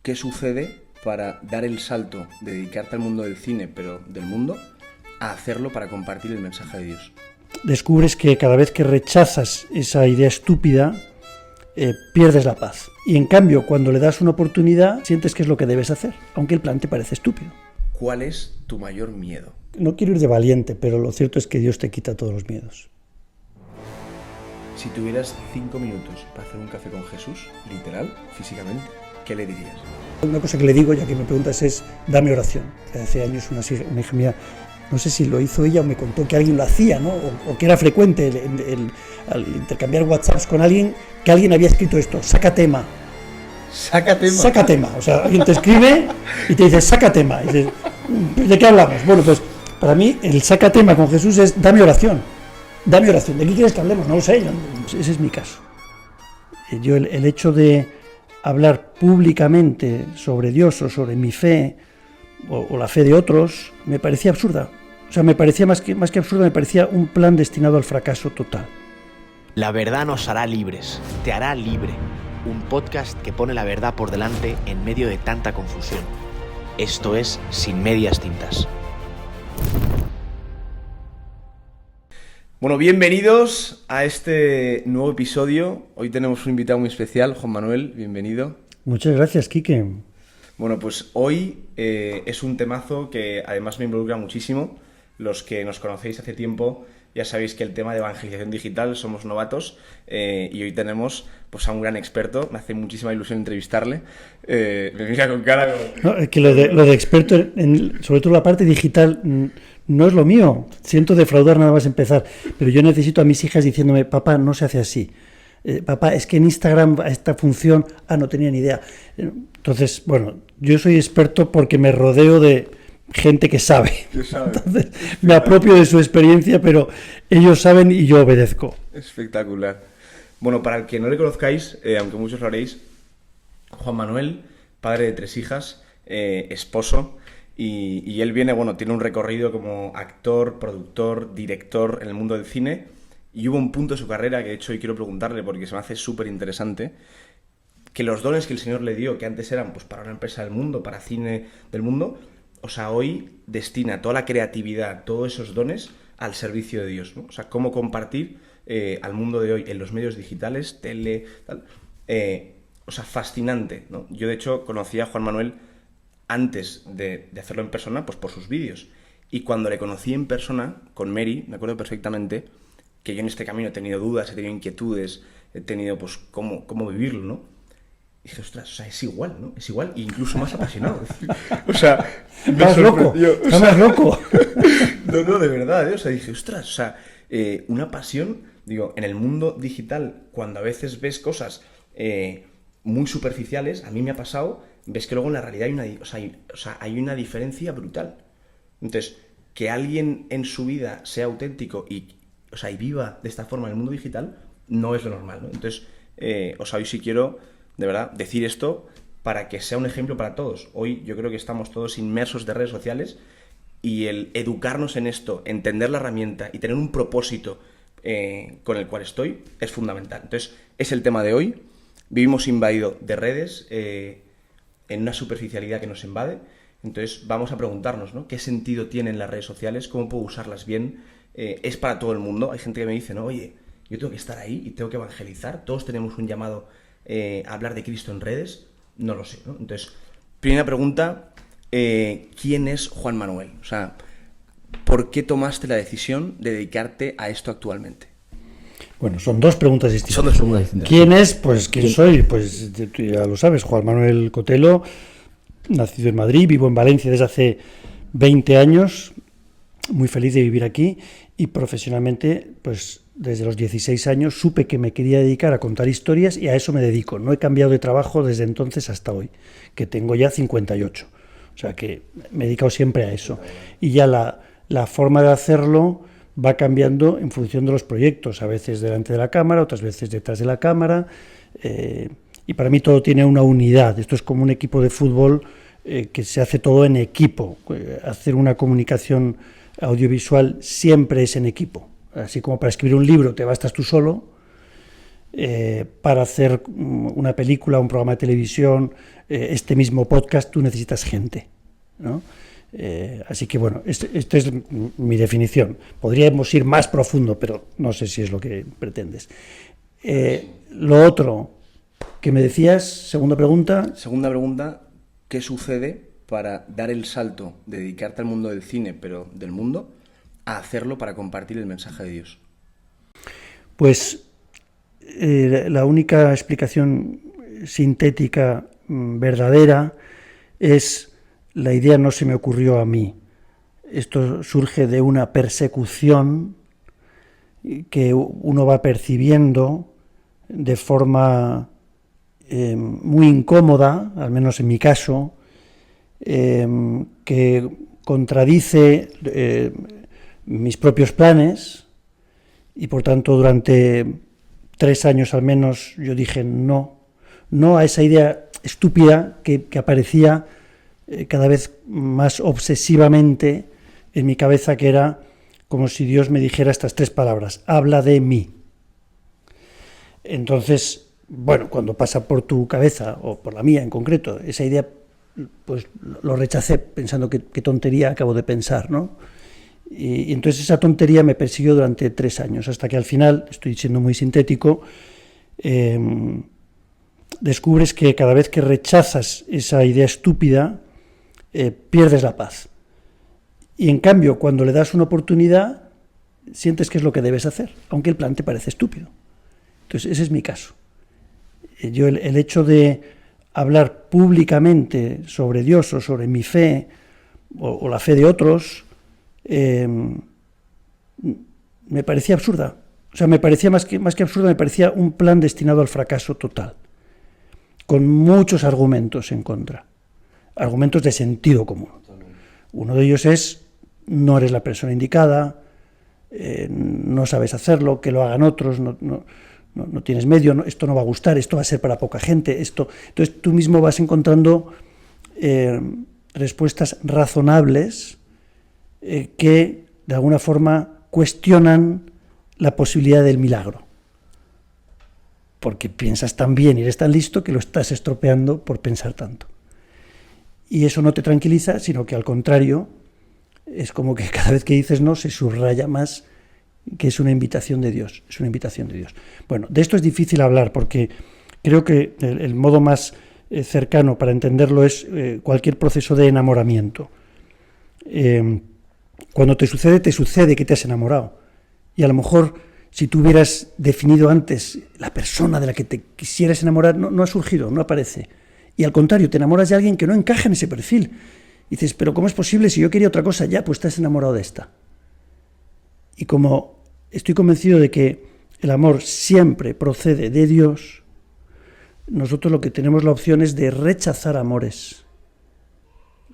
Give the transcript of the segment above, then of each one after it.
qué sucede para dar el salto de dedicarte al mundo del cine, pero del mundo, a hacerlo para compartir el mensaje de Dios. Descubres que cada vez que rechazas esa idea estúpida, pierdes la paz. Y en cambio, cuando le das una oportunidad, sientes que es lo que debes hacer, aunque el plan te parece estúpido. ¿Cuál es tu mayor miedo? No quiero ir de valiente, pero lo cierto es que Dios te quita todos los miedos. Si tuvieras 5 minutos para hacer un café con Jesús, literal, físicamente, ¿qué le dirías? Una cosa que le digo, ya que me preguntas, es dame oración. Hace años una hija mía, no sé si lo hizo ella o me contó que alguien lo hacía, ¿no? O que era frecuente al intercambiar WhatsApps con alguien, que alguien había escrito esto, saca tema. Saca tema. Saca tema. O sea, alguien te escribe y te dice, saca tema. Y dices, ¿de qué hablamos? Bueno, pues para mí el saca tema con Jesús es dame oración. Dame oración. ¿De qué quieres que hablemos? No lo sé. Ese es mi caso. Yo el hecho de hablar públicamente sobre Dios o sobre mi fe o la fe de otros me parecía absurda. O sea, me parecía más que absurda, me parecía un plan destinado al fracaso total. La verdad nos hará libres, te hará libre. Un podcast que pone la verdad por delante en medio de tanta confusión. Esto es Sin Medias Tintas. Bueno, bienvenidos a este nuevo episodio. Hoy tenemos un invitado muy especial, Juan Manuel, bienvenido. Muchas gracias, Quique. Bueno, pues hoy es un temazo que además me involucra muchísimo. Los que nos conocéis hace tiempo ya sabéis que el tema de evangelización digital somos novatos y hoy tenemos pues a un gran experto. Me hace muchísima ilusión entrevistarle. Me mira con cara... No, es que lo de experto, sobre todo la parte digital, no es lo mío. Siento defraudar nada más empezar, pero yo necesito a mis hijas diciéndome, papá, no se hace así. Papá, es que en Instagram esta función, no tenía ni idea. Entonces, bueno, yo soy experto porque me rodeo de gente que sabe. Entonces, me apropio de su experiencia, pero ellos saben y yo obedezco. Espectacular. Bueno, para el que no le conozcáis, aunque muchos lo haréis, Juan Manuel, padre de 3 hijas, esposo, y él viene, tiene un recorrido como actor, productor, director en el mundo del cine, y hubo un punto de su carrera que de hecho hoy quiero preguntarle porque se me hace súper interesante, que los dones que el Señor le dio, que antes eran pues para una empresa del mundo, para cine del mundo, o sea, hoy destina toda la creatividad, todos esos dones al servicio de Dios, ¿no? O sea, cómo compartir al mundo de hoy en los medios digitales, tele, tal. O sea, fascinante, ¿no? Yo, de hecho, conocí a Juan Manuel antes de hacerlo en persona, pues por sus vídeos. Y cuando le conocí en persona, con Mary, me acuerdo perfectamente que yo en este camino he tenido dudas, he tenido inquietudes, he tenido, pues, cómo vivirlo, ¿no? Y dije, ostras, o sea, es igual, ¿no? Es igual, e incluso más apasionado. O sea, ¿Estás loco? ¿Estás loco? No, de verdad, ¿eh? O sea, dije, ostras, o sea, una pasión, digo, en el mundo digital, cuando a veces ves cosas muy superficiales, a mí me ha pasado, ves que luego en la realidad hay una diferencia brutal. Entonces, que alguien en su vida sea auténtico y viva de esta forma en el mundo digital, no es lo normal, ¿no? Entonces, hoy sí quiero, de verdad, decir esto para que sea un ejemplo para todos. Hoy yo creo que estamos todos inmersos de redes sociales y el educarnos en esto, entender la herramienta y tener un propósito con el cual estoy es fundamental. Entonces, es el tema de hoy. Vivimos invadidos de redes en una superficialidad que nos invade. Entonces, vamos a preguntarnos, ¿no? ¿Qué sentido tienen las redes sociales? ¿Cómo puedo usarlas bien? ¿Es para todo el mundo? Hay gente que me dice, ¿no? Oye, yo tengo que estar ahí y tengo que evangelizar. Todos tenemos un llamado a hablar de Cristo en redes. No lo sé, ¿no? Entonces, primera pregunta, ¿quién es Juan Manuel? O sea, ¿por qué tomaste la decisión de dedicarte a esto actualmente? Bueno, son 2 preguntas distintas. ¿Quién es? Pues, ¿quién soy? Pues tú ya lo sabes, Juan Manuel Cotelo, nacido en Madrid, vivo en Valencia desde hace 20 años, muy feliz de vivir aquí y profesionalmente, pues desde los 16 años supe que me quería dedicar a contar historias y a eso me dedico. No he cambiado de trabajo desde entonces hasta hoy, que tengo ya 58. O sea que me he dedicado siempre a eso. Y ya la forma de hacerlo va cambiando en función de los proyectos, a veces delante de la cámara, otras veces detrás de la cámara, y para mí todo tiene una unidad. Esto es como un equipo de fútbol que se hace todo en equipo. Hacer una comunicación audiovisual siempre es en equipo. Así como para escribir un libro te bastas tú solo, para hacer una película, un programa de televisión, este mismo podcast, tú necesitas gente, ¿no? Así que bueno, esta es mi definición. Podríamos ir más profundo, pero no sé si es lo que pretendes. Lo otro que me decías, segunda pregunta. Segunda pregunta, ¿qué sucede para dar el salto de dedicarte al mundo del cine, pero del mundo, a hacerlo para compartir el mensaje de Dios? Pues la única explicación sintética verdadera es: la idea no se me ocurrió a mí. Esto surge de una persecución que uno va percibiendo de forma muy incómoda, al menos en mi caso, que contradice mis propios planes, y por tanto durante 3 años al menos yo dije no a esa idea estúpida que aparecía cada vez más obsesivamente en mi cabeza, que era como si Dios me dijera estas 3 palabras: habla de mí. Entonces, bueno, cuando pasa por tu cabeza, o por la mía en concreto, esa idea, pues lo rechacé pensando qué tontería acabo de pensar, ¿no? Y entonces esa tontería me persiguió durante 3 años, hasta que al final, estoy siendo muy sintético, descubres que cada vez que rechazas esa idea estúpida, pierdes la paz. Y en cambio, cuando le das una oportunidad, sientes que es lo que debes hacer, aunque el plan te parece estúpido. Entonces, ese es mi caso. Yo el hecho de hablar públicamente sobre Dios o sobre mi fe o la fe de otros me parecía absurda. O sea, me parecía más que absurda, me parecía un plan destinado al fracaso total, con muchos argumentos en contra, argumentos de sentido común. Uno de ellos es: no eres la persona indicada, no sabes hacerlo, que lo hagan otros, no tienes medio, esto no va a gustar, esto va a ser para poca gente, esto. Entonces tú mismo vas encontrando respuestas razonables que de alguna forma cuestionan la posibilidad del milagro, porque piensas tan bien y eres tan listo que lo estás estropeando por pensar tanto. Y eso no te tranquiliza, sino que al contrario, es como que cada vez que dices no se subraya más que es una invitación de Dios, es una invitación de Dios. Bueno, de esto es difícil hablar, porque creo que el modo más cercano para entenderlo es cualquier proceso de enamoramiento. Cuando te sucede que te has enamorado, y a lo mejor si tú hubieras definido antes la persona de la que te quisieras enamorar, no ha surgido, no aparece. Y al contrario, te enamoras de alguien que no encaja en ese perfil. Y dices, pero ¿cómo es posible? Si yo quería otra cosa, ya, pues estás enamorado de esta. Y como estoy convencido de que el amor siempre procede de Dios, nosotros lo que tenemos la opción es de rechazar amores.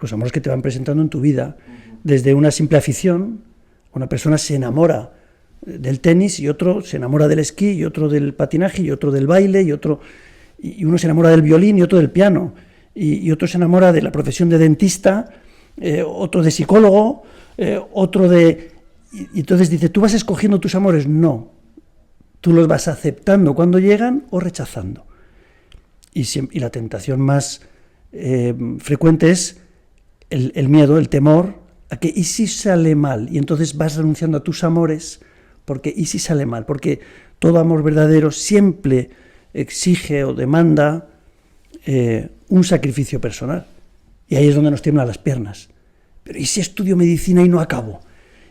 Los amores que te van presentando en tu vida. Desde una simple afición, una persona se enamora del tenis, y otro se enamora del esquí, y otro del patinaje, y otro del baile, y uno se enamora del violín y otro del piano, y otro se enamora de la profesión de dentista, otro de psicólogo, otro de... Y entonces dice, ¿tú vas escogiendo tus amores? No, tú los vas aceptando cuando llegan o rechazando. Y la tentación más frecuente es el miedo, el temor a que ¿y si sale mal? Y entonces vas renunciando a tus amores porque ¿y si sale mal? Porque todo amor verdadero siempre exige o demanda un sacrificio personal. Y ahí es donde nos tiemblan las piernas. Pero ¿y si estudio medicina y no acabo?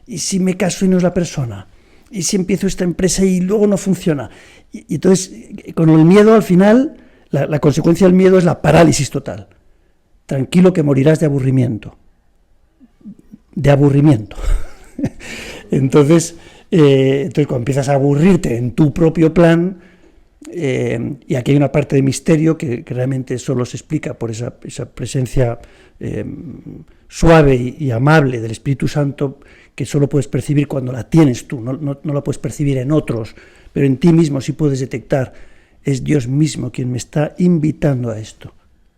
¿Y si me caso y no es la persona? ¿Y si empiezo esta empresa y luego no funciona? Y entonces, con el miedo al final, la consecuencia del miedo es la parálisis total. Tranquilo que morirás de aburrimiento. De aburrimiento. Entonces, cuando empiezas a aburrirte en tu propio plan, y aquí hay una parte de misterio que realmente solo se explica por esa presencia suave y amable del Espíritu Santo, que solo puedes percibir cuando la tienes tú, no la puedes percibir en otros, pero en ti mismo sí puedes detectar, es Dios mismo quien me está invitando a esto,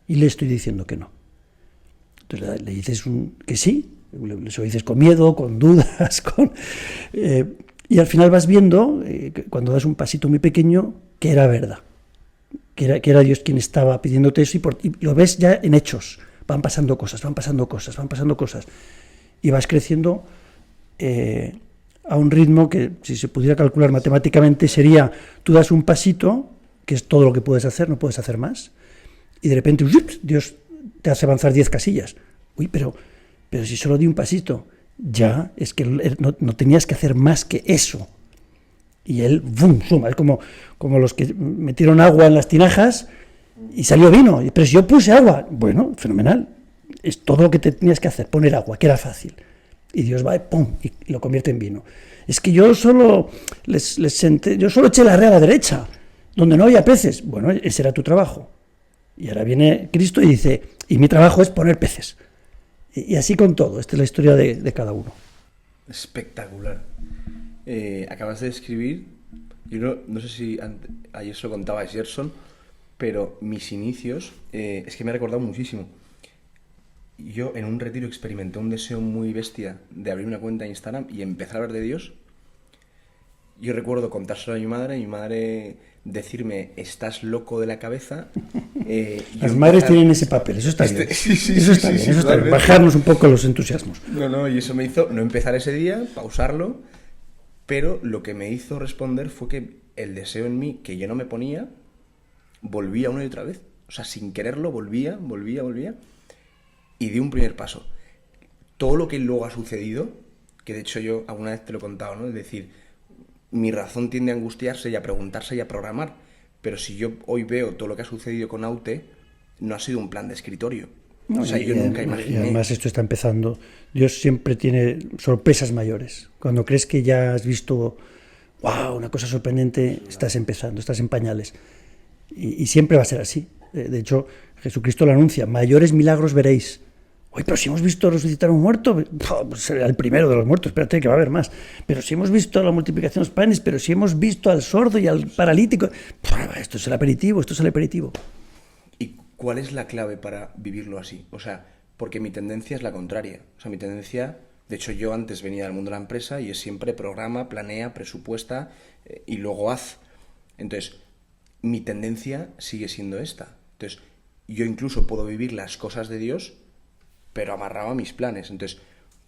y le estoy diciendo que no. Entonces le dices que sí, le dices con miedo, con dudas, y al final vas viendo, cuando das un pasito muy pequeño, que era verdad, que era Dios quien estaba pidiéndote eso, y lo ves ya en hechos. Van pasando cosas, y vas creciendo a un ritmo que, si se pudiera calcular matemáticamente, sería: tú das un pasito, que es todo lo que puedes hacer, no puedes hacer más, y de repente Dios te hace avanzar 10 casillas. Uy, pero si solo di un pasito, ya, es que no tenías que hacer más que eso. Y él, ¡bum!, suma. Es como los que metieron agua en las tinajas y salió vino. Pero si yo puse agua, bueno, fenomenal. Es todo lo que tenías que hacer, poner agua, que era fácil. Y Dios va, ¡pum!, y lo convierte en vino. Es que yo solo eché la red a la derecha, donde no había peces. Bueno, ese era tu trabajo. Y ahora viene Cristo y dice: y mi trabajo es poner peces. Y así con todo. Esta es la historia de cada uno. Espectacular. Acabas de describir, yo no sé si ayer se lo contaba a Gerson, pero mis inicios, es que me ha recordado muchísimo. Yo en un retiro experimenté un deseo muy bestia de abrir una cuenta de Instagram y empezar a hablar de Dios. Yo recuerdo contárselo a mi madre decirme: estás loco de la cabeza. Las madres tienen ese papel, eso está bien. Eso está bien. Bajarnos un poco los entusiasmos. No, y eso me hizo no empezar ese día, pausarlo, pero lo que me hizo responder fue que el deseo en mí, que yo no me ponía, volvía una y otra vez. O sea, sin quererlo, volvía, y di un primer paso. Todo lo que luego ha sucedido, que de hecho yo alguna vez te lo he contado, ¿no? Es decir, mi razón tiende a angustiarse y a preguntarse y a programar, pero si yo hoy veo todo lo que ha sucedido con Aute, no ha sido un plan de escritorio. No, o sea, yo nunca imaginé. Y además esto está empezando. Dios siempre tiene sorpresas mayores. Cuando crees que ya has visto, wow, una cosa sorprendente, estás empezando, estás en pañales. Y siempre va a ser así. De hecho, Jesucristo lo anuncia: mayores milagros veréis. Oye, pero si hemos visto resucitar a un muerto, pues será el primero de los muertos, espérate que va a haber más. Pero si hemos visto la multiplicación de los panes, pero si hemos visto al sordo y al paralítico, esto es el aperitivo. ¿Y cuál es la clave para vivirlo así? O sea, porque mi tendencia es la contraria. O sea, mi tendencia, de hecho yo antes venía del mundo de la empresa y es siempre programa, planea, presupuesta y luego haz. Entonces, mi tendencia sigue siendo esta. Entonces, yo incluso puedo vivir las cosas de Dios, pero amarrado a mis planes. Entonces,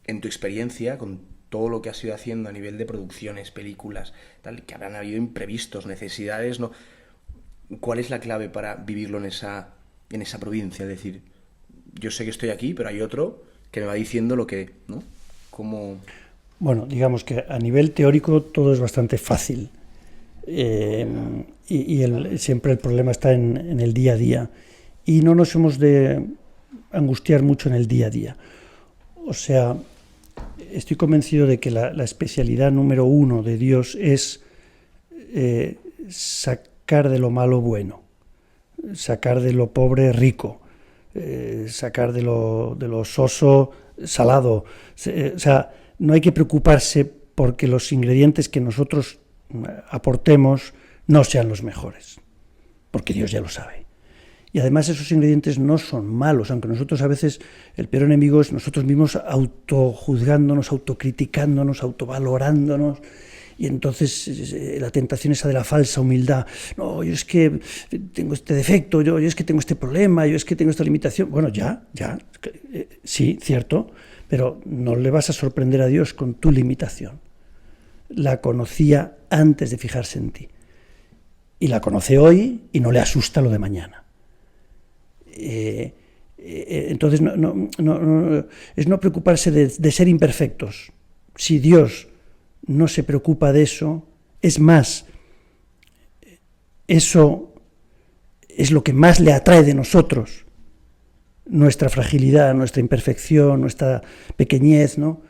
en tu experiencia, con todo lo que has ido haciendo a nivel de producciones, películas, tal, que habrán habido imprevistos, necesidades, ¿no? ¿Cuál es la clave para vivirlo en esa provincia? Es decir, yo sé que estoy aquí, pero hay otro que me va diciendo lo que, ¿no? ¿Cómo? Bueno, digamos que a nivel teórico todo es bastante fácil. Siempre el problema está en el día a día. Y no nos hemos de angustiar mucho en el día a día. O sea, estoy convencido de que la especialidad número 1 de Dios es sacar de lo malo bueno, sacar de lo pobre rico, sacar de lo soso salado. O sea, no hay que preocuparse porque los ingredientes que nosotros aportemos no sean los mejores, porque Dios ya lo sabe. Y además esos ingredientes no son malos, aunque nosotros a veces, el peor enemigo es nosotros mismos autojuzgándonos, autocriticándonos, autovalorándonos, y entonces la tentación esa de la falsa humildad. No, yo es que tengo este defecto, yo es que tengo este problema, yo es que tengo esta limitación. Bueno, sí, cierto, pero no le vas a sorprender a Dios con tu limitación. La conocía antes de fijarse en ti. Y la conoce hoy y no le asusta lo de mañana. Entonces es no preocuparse de ser imperfectos. Si Dios no se preocupa de eso, es más, eso es lo que más le atrae de nosotros, nuestra fragilidad, nuestra imperfección, nuestra pequeñez, ¿no?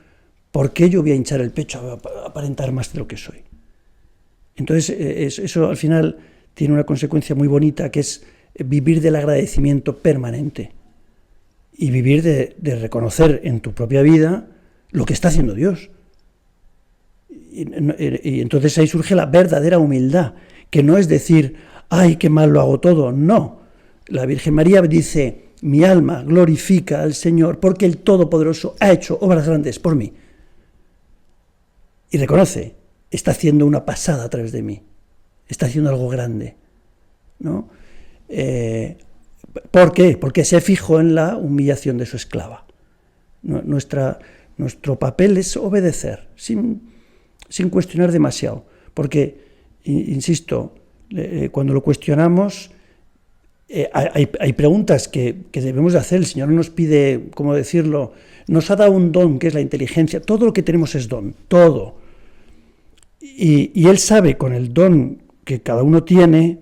¿Por qué yo voy a hinchar el pecho a aparentar más de lo que soy? Entonces eso al final tiene una consecuencia muy bonita, que es vivir del agradecimiento permanente y vivir de reconocer en tu propia vida lo que está haciendo Dios. Y entonces ahí surge la verdadera humildad, que no es decir, ¡ay, qué mal lo hago todo! No, la Virgen María dice, mi alma glorifica al Señor porque el Todopoderoso ha hecho obras grandes por mí. Y reconoce, está haciendo una pasada a través de mí. está haciendo algo grande, ¿no? ¿Por qué? Porque se fijó en la humillación de su esclava. Nuestro papel es obedecer, sin cuestionar demasiado, porque, insisto, cuando lo cuestionamos, hay preguntas que debemos de hacer. El Señor nos pide, ¿cómo decirlo? Nos ha dado un don, que es la inteligencia. Todo lo que tenemos es don, todo. Y Él sabe, con el don que cada uno tiene,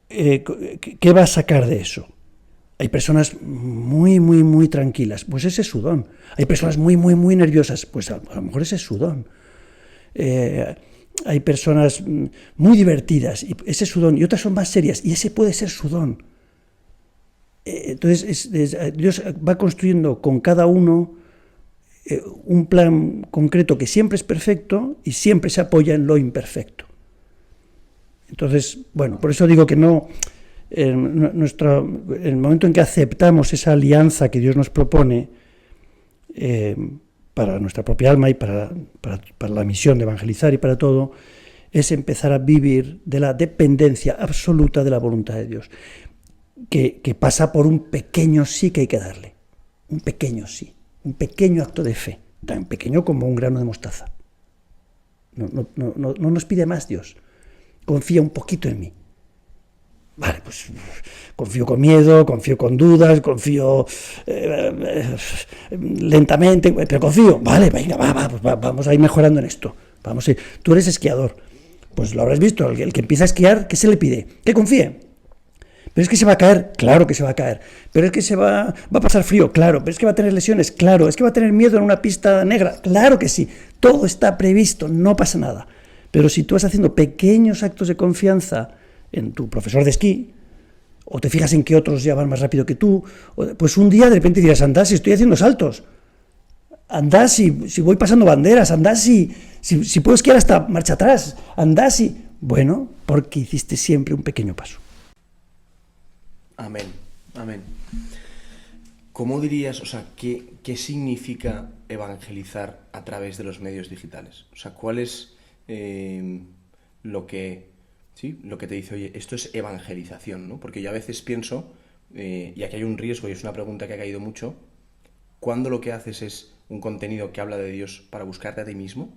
¿qué va a sacar de eso? Hay personas muy, muy, muy tranquilas, pues ese es su don. Hay personas muy, muy, muy nerviosas, pues a lo mejor ese es su don. Hay personas muy divertidas, y ese es su don, y otras son más serias, y ese puede ser su don. Entonces, Dios va construyendo con cada uno un plan concreto que siempre es perfecto y siempre se apoya en lo imperfecto. Entonces, bueno, por eso digo que no, en el momento en que aceptamos esa alianza que Dios nos propone para nuestra propia alma y para la misión de evangelizar y para todo, es empezar a vivir de la dependencia absoluta de la voluntad de Dios, que pasa por un pequeño sí que hay que darle, un pequeño sí, un pequeño acto de fe, tan pequeño como un grano de mostaza. No nos pide más Dios. Confía un poquito en mí. Vale, pues confío con miedo, confío con dudas, confío lentamente, pero confío. Vale, venga, vamos a ir mejorando en esto. Tú eres esquiador, pues lo habrás visto, el que empieza a esquiar, ¿qué se le pide? Que confíe. Pero es que se va a caer, claro que se va a caer. Pero es que va a pasar frío, claro. Pero es que va a tener lesiones, claro. Es que va a tener miedo en una pista negra, claro que sí. Todo está previsto, no pasa nada. Pero si tú vas haciendo pequeños actos de confianza en tu profesor de esquí, o te fijas en que otros ya van más rápido que tú, pues un día de repente dirás, anda, si estoy haciendo saltos, anda, si voy pasando banderas, anda, si puedo esquiar hasta marcha atrás, anda, si... Bueno, porque hiciste siempre un pequeño paso. Amén, amén. ¿Cómo dirías, qué significa evangelizar a través de los medios digitales? O sea, ¿cuál es lo que te dice, oye, esto es evangelización, ¿no? Porque yo a veces pienso, y aquí hay un riesgo y es una pregunta que ha caído mucho, ¿cuándo lo que haces es un contenido que habla de Dios para buscarte a ti mismo?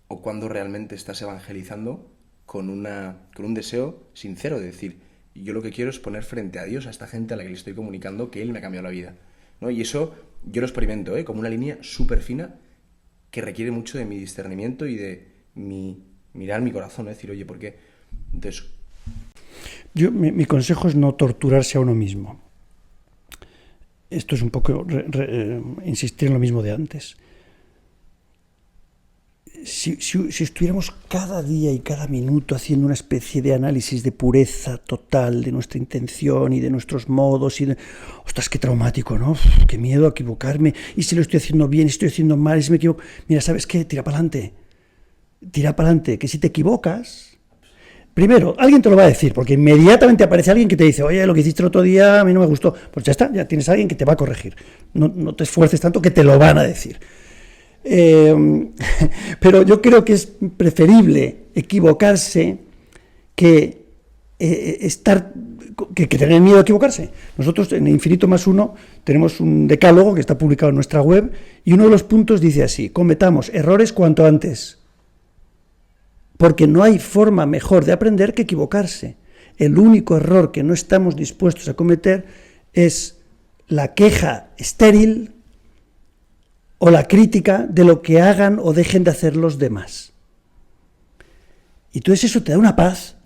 ¿O cuándo realmente estás evangelizando con un deseo sincero de decir, yo lo que quiero es poner frente a Dios a esta gente a la que le estoy comunicando que Él me ha cambiado la vida, ¿no? Y eso yo lo experimento, como una línea súper fina que requiere mucho de mi discernimiento y de mirar mi corazón, decir, oye, ¿por qué? Entonces... Mi consejo es no torturarse a uno mismo. Esto es un poco insistir en lo mismo de antes. Si estuviéramos cada día y cada minuto haciendo una especie de análisis de pureza total de nuestra intención y de nuestros modos, ostras, qué traumático, ¿no? Qué miedo a equivocarme, y si lo estoy haciendo bien, y si estoy haciendo mal, y si me equivoco... Mira, ¿sabes qué? Tira para adelante, que si te equivocas... Primero, alguien te lo va a decir, porque inmediatamente aparece alguien que te dice, oye, lo que hiciste el otro día a mí no me gustó. Pues ya está, ya tienes a alguien que te va a corregir. No te esfuerces tanto, que te lo van a decir. Pero yo creo que es preferible equivocarse que tener miedo a equivocarse. Nosotros en Infinito Más Uno tenemos un decálogo que está publicado en nuestra web y uno de los puntos dice así: cometamos errores cuanto antes, porque no hay forma mejor de aprender que equivocarse. El único error que no estamos dispuestos a cometer es la queja estéril o la crítica de lo que hagan o dejen de hacer los demás. Y entonces eso te da una paz.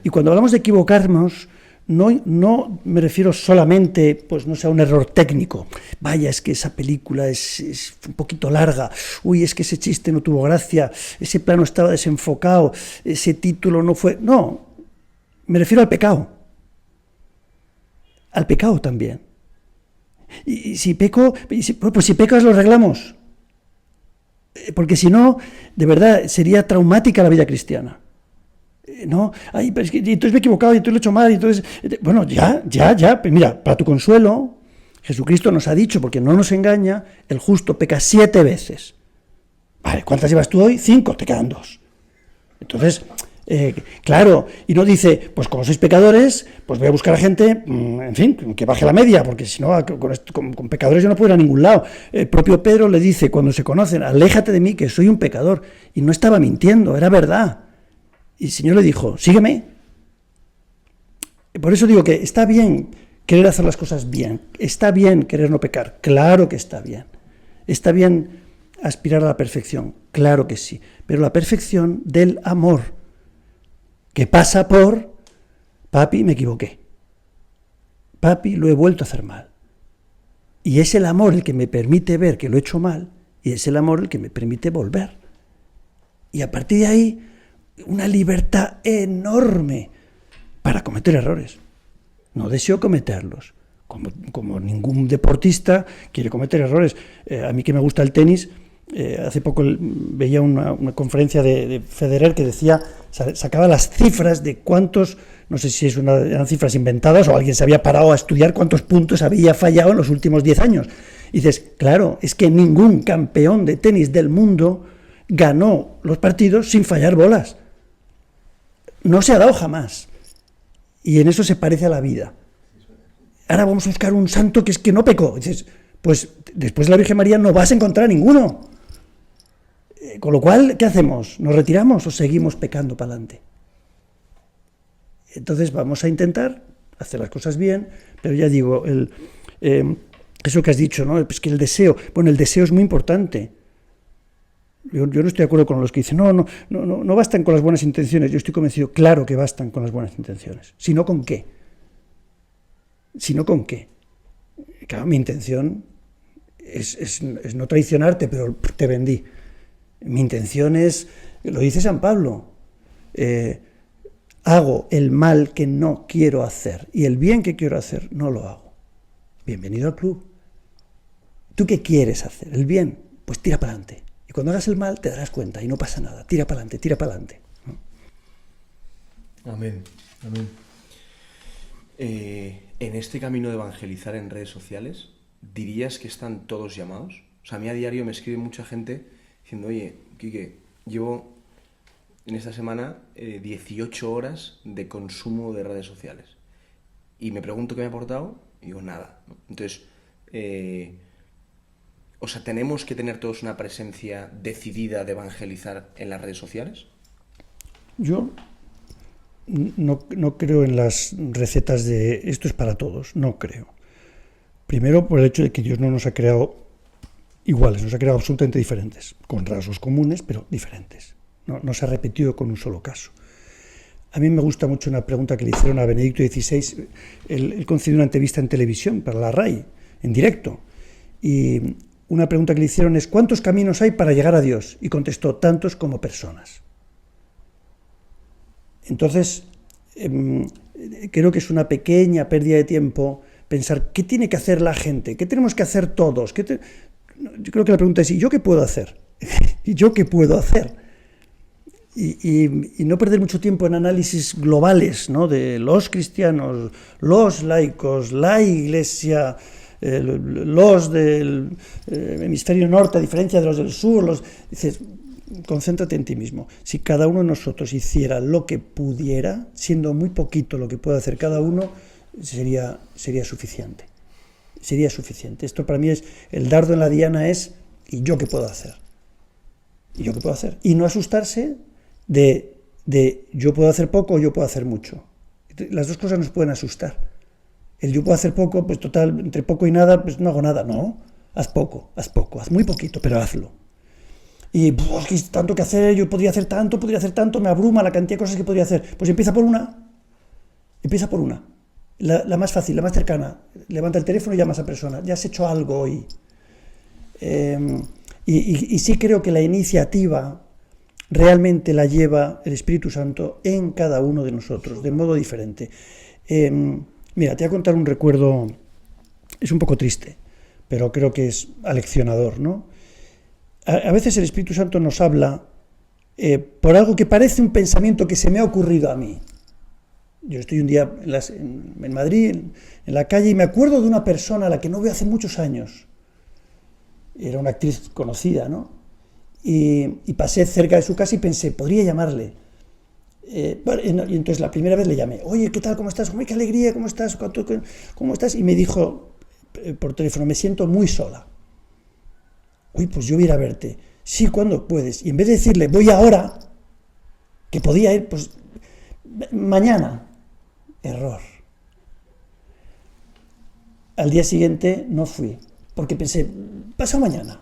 Y cuando hablamos de equivocarnos, no me refiero solamente, pues no sé, a un error técnico. Vaya, es que esa película es un poquito larga. Uy, es que ese chiste no tuvo gracia. Ese plano estaba desenfocado. Ese título no fue... No, me refiero al pecado. Al pecado también. Y si peco, pues si pecas lo arreglamos. Porque si no, de verdad, sería traumática la vida cristiana. No, pero es que entonces me he equivocado y entonces lo he hecho mal. Y entonces, bueno, ya. Pues mira, para tu consuelo, Jesucristo nos ha dicho, porque no nos engaña, el justo peca 7 veces. Vale, ¿cuántas llevas tú hoy? 5, te quedan 2. Entonces, Claro, y no dice, pues como sois pecadores, pues voy a buscar a gente, en fin, que baje la media, porque si no, con pecadores yo no puedo ir a ningún lado. El propio Pedro le dice, cuando se conocen, aléjate de mí, que soy un pecador. Y no estaba mintiendo, era verdad. Y el Señor le dijo, sígueme. Por eso digo que está bien querer hacer las cosas bien, está bien querer no pecar, claro que está bien. Está bien aspirar a la perfección, claro que sí, pero la perfección del amor, que pasa por, papi, me equivoqué, papi, lo he vuelto a hacer mal. Y es el amor el que me permite ver que lo he hecho mal, y es el amor el que me permite volver. Y a partir de ahí, una libertad enorme para cometer errores. No deseo cometerlos, como ningún deportista quiere cometer errores. A mí que me gusta el tenis, hace poco veía una conferencia de Federer que decía, sacaba las cifras de cuántos, no sé si eran cifras inventadas o alguien se había parado a estudiar cuántos puntos había fallado en los últimos 10 años. Y dices, claro, es que ningún campeón de tenis del mundo ganó los partidos sin fallar bolas. No se ha dado jamás. Y en eso se parece a la vida. Ahora vamos a buscar un santo que es que no pecó. Dices, pues después de la Virgen María no vas a encontrar ninguno. Con lo cual, ¿qué hacemos? ¿Nos retiramos o seguimos pecando para adelante? Entonces vamos a intentar hacer las cosas bien, pero ya digo, eso que has dicho, ¿no? Es que el deseo es muy importante. Yo no estoy de acuerdo con los que dicen, no bastan con las buenas intenciones. Yo estoy convencido, claro que bastan con las buenas intenciones. Si no, ¿con qué? Claro, mi intención es no traicionarte, pero te vendí. Mi intención es, lo dice San Pablo, hago el mal que no quiero hacer y el bien que quiero hacer no lo hago. Bienvenido al club. ¿Tú qué quieres hacer? ¿El bien? Pues tira para adelante. Y cuando hagas el mal te darás cuenta y no pasa nada. Tira para adelante. ¿No? Amén. En este camino de evangelizar en redes sociales, ¿dirías que están todos llamados? O sea, a mí a diario me escribe mucha gente diciendo, oye, Quique, llevo en esta semana 18 horas de consumo de redes sociales. Y me pregunto qué me ha aportado y digo, nada. Entonces, o sea, ¿tenemos que tener todos una presencia decidida de evangelizar en las redes sociales? Yo no creo en las recetas de esto es para todos, no creo. Primero por el hecho de que Dios no nos ha creado iguales, nos ha creado absolutamente diferentes, con rasgos comunes, pero diferentes. No se ha repetido con un solo caso. A mí me gusta mucho una pregunta que le hicieron a Benedicto XVI. Él concedió una entrevista en televisión para la RAI, en directo, y una pregunta que le hicieron es ¿cuántos caminos hay para llegar a Dios? Y contestó, tantos como personas. Entonces, creo que es una pequeña pérdida de tiempo pensar qué tiene que hacer la gente, qué tenemos que hacer todos. Yo creo que la pregunta es ¿y yo qué puedo hacer? ¿Y yo qué puedo hacer? Y no perder mucho tiempo en análisis globales, ¿no? De los cristianos, los laicos, la Iglesia, los del hemisferio norte, a diferencia de los del sur. Dices, concéntrate en ti mismo. Si cada uno de nosotros hiciera lo que pudiera, siendo muy poquito lo que puede hacer cada uno, sería suficiente. Sería suficiente. Esto para mí es, el dardo en la diana es, ¿y yo qué puedo hacer? ¿Y yo qué puedo hacer? Y no asustarse de yo puedo hacer poco o yo puedo hacer mucho. Las dos cosas nos pueden asustar. El yo puedo hacer poco, pues total, entre poco y nada, pues no hago nada. No, haz poco, haz muy poquito, pero hazlo. Y pues, que tanto que hacer, yo podría hacer tanto, me abruma la cantidad de cosas que podría hacer. Pues empieza por una. La más fácil, la más cercana. Levanta el teléfono y llama a esa persona. Ya has hecho algo hoy. Y sí creo que la iniciativa realmente la lleva el Espíritu Santo en cada uno de nosotros, de modo diferente. Mira, te voy a contar un recuerdo, es un poco triste, pero creo que es aleccionador, ¿no? A veces el Espíritu Santo nos habla por algo que parece un pensamiento que se me ha ocurrido a mí. Yo estoy un día en Madrid, en la calle, y me acuerdo de una persona a la que no veo hace muchos años. Era una actriz conocida, ¿no? Y pasé cerca de su casa y pensé, podría llamarle. Bueno, y entonces la primera vez le llamé, oye, ¿qué tal? ¿Cómo estás? Hombre, qué alegría, ¿cómo estás? ¿Cómo estás? Y me dijo por teléfono, me siento muy sola. Uy, pues yo voy a ir a verte. Sí, ¿cuándo puedes? Y en vez de decirle, voy ahora, que podía ir, pues mañana. Error. Al día siguiente no fui, porque pensé, pasa mañana.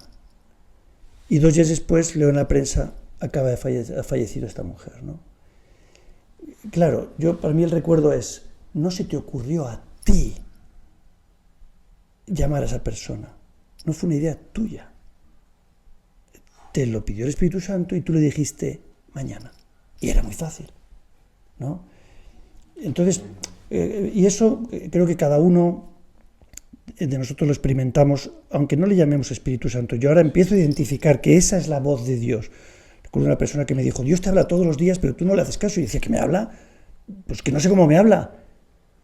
Y 2 días después leo en la prensa, ha fallecido esta mujer, ¿no? Claro, para mí el recuerdo es, no se te ocurrió a ti llamar a esa persona, no fue una idea tuya. Te lo pidió el Espíritu Santo y tú le dijiste mañana. Y era muy fácil, ¿no? Entonces, y eso creo que cada uno de nosotros lo experimentamos, aunque no le llamemos Espíritu Santo. Yo ahora empiezo a identificar que esa es la voz de Dios. Recuerdo una persona que me dijo, Dios te habla todos los días, pero tú no le haces caso. Y decía, ¿que me habla? Pues que no sé cómo me habla.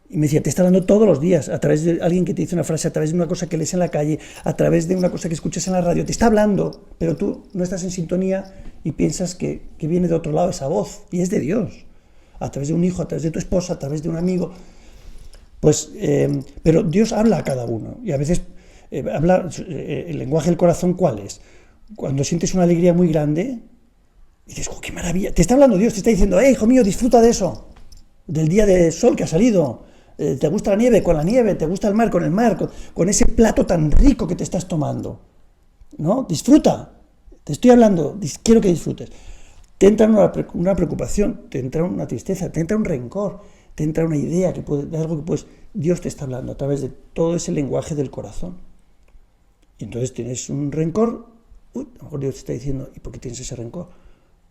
Y me decía, te está hablando todos los días, a través de alguien que te dice una frase, a través de una cosa que lees en la calle, a través de una cosa que escuchas en la radio. Te está hablando, pero tú no estás en sintonía y piensas que viene de otro lado esa voz. Y es de Dios. A través de un hijo, a través de tu esposa, a través de un amigo. Pues, pero Dios habla a cada uno. Y a veces habla, el lenguaje del corazón, ¿cuál es? Cuando sientes una alegría muy grande, dices, ¡oh, qué maravilla! Te está hablando Dios, te está diciendo, hijo mío, disfruta de eso. Del día de sol que ha salido. ¿Te gusta la nieve? Con la nieve. ¿Te gusta el mar? Con el mar. Con ese plato tan rico que te estás tomando. ¿No? Disfruta. Te estoy hablando. Quiero que disfrutes. Te entra una preocupación, te entra una tristeza, te entra un rencor, te entra una idea de algo que pues Dios te está hablando a través de todo ese lenguaje del corazón. Y entonces tienes un rencor. A lo mejor Dios te está diciendo, ¿y por qué tienes ese rencor?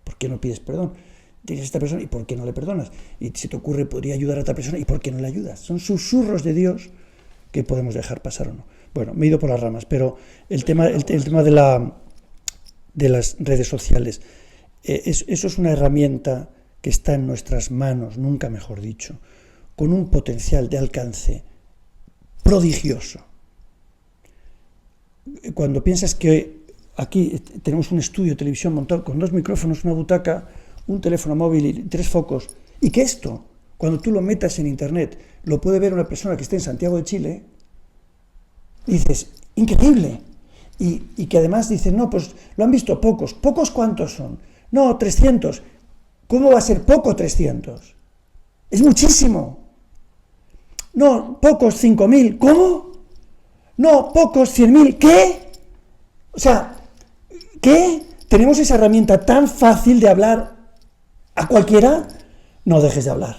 ¿Por qué no pides perdón? Tienes a esta persona, ¿y por qué no le perdonas? Y si te ocurre, podría ayudar a otra persona, ¿y por qué no le ayudas? Son susurros de Dios que podemos dejar pasar o no. Bueno, me he ido por las ramas, pero el tema de las redes sociales, eso es una herramienta que está en nuestras manos, nunca mejor dicho, con un potencial de alcance prodigioso. Cuando piensas que aquí tenemos un estudio de televisión montado con 2 micrófonos, una butaca, un teléfono móvil y 3 focos, y que esto, cuando tú lo metas en internet, lo puede ver una persona que esté en Santiago de Chile, dices, increíble, y que además dicen, no, pues lo han visto pocos. ¿Pocos cuántos son? No, 300. ¿Cómo va a ser poco 300? Es muchísimo. No, pocos 5.000. ¿Cómo? No, pocos 100.000. ¿Qué? O sea, ¿qué? Tenemos esa herramienta tan fácil de hablar a cualquiera. No dejes de hablar.